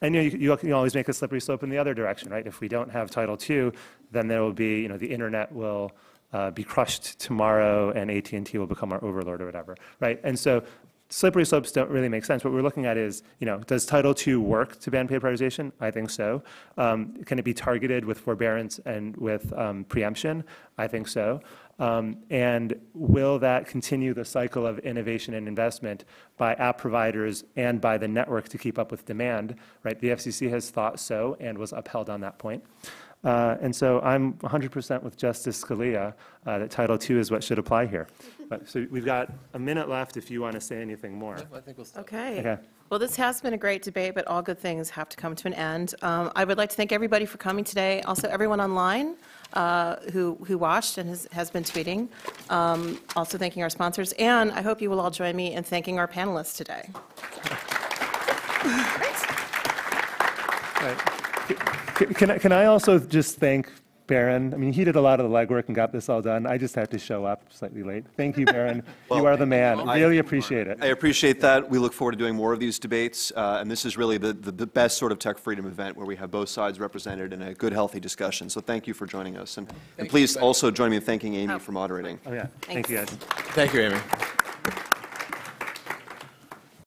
And you can always make a slippery slope in the other direction, right? If we don't have Title II, then there will be, the internet will be crushed tomorrow, and AT&T will become our overlord or whatever, right? And so slippery slopes don't really make sense. What we're looking at is, does Title II work to ban paid prioritization? I think so. Can it be targeted with forbearance and with preemption? I think so. And will that continue the cycle of innovation and investment by app providers and by the network to keep up with demand, right? The FCC has thought so and was upheld on that point. And so I'm 100% with Justice Scalia that Title II is what should apply here. So we've got a minute left if you want to say anything more. I think we'll stop. Okay. Well, this has been a great debate, but all good things have to come to an end. I would like to thank everybody for coming today. Also, everyone online who watched and has been tweeting. Also, thanking our sponsors. And I hope you will all join me in thanking our panelists today. Right. Can I also just thank Berin? I mean, he did a lot of the legwork and got this all done. I just had to show up slightly late. Thank you, Berin. You are the man. I really appreciate it. I appreciate that. We look forward to doing more of these debates. And this is really the best sort of tech freedom event where we have both sides represented in a good, healthy discussion. So thank you for joining us. And please also join me in thanking Amy for moderating. Oh, yeah. Thank you, guys. Thank you, Amy.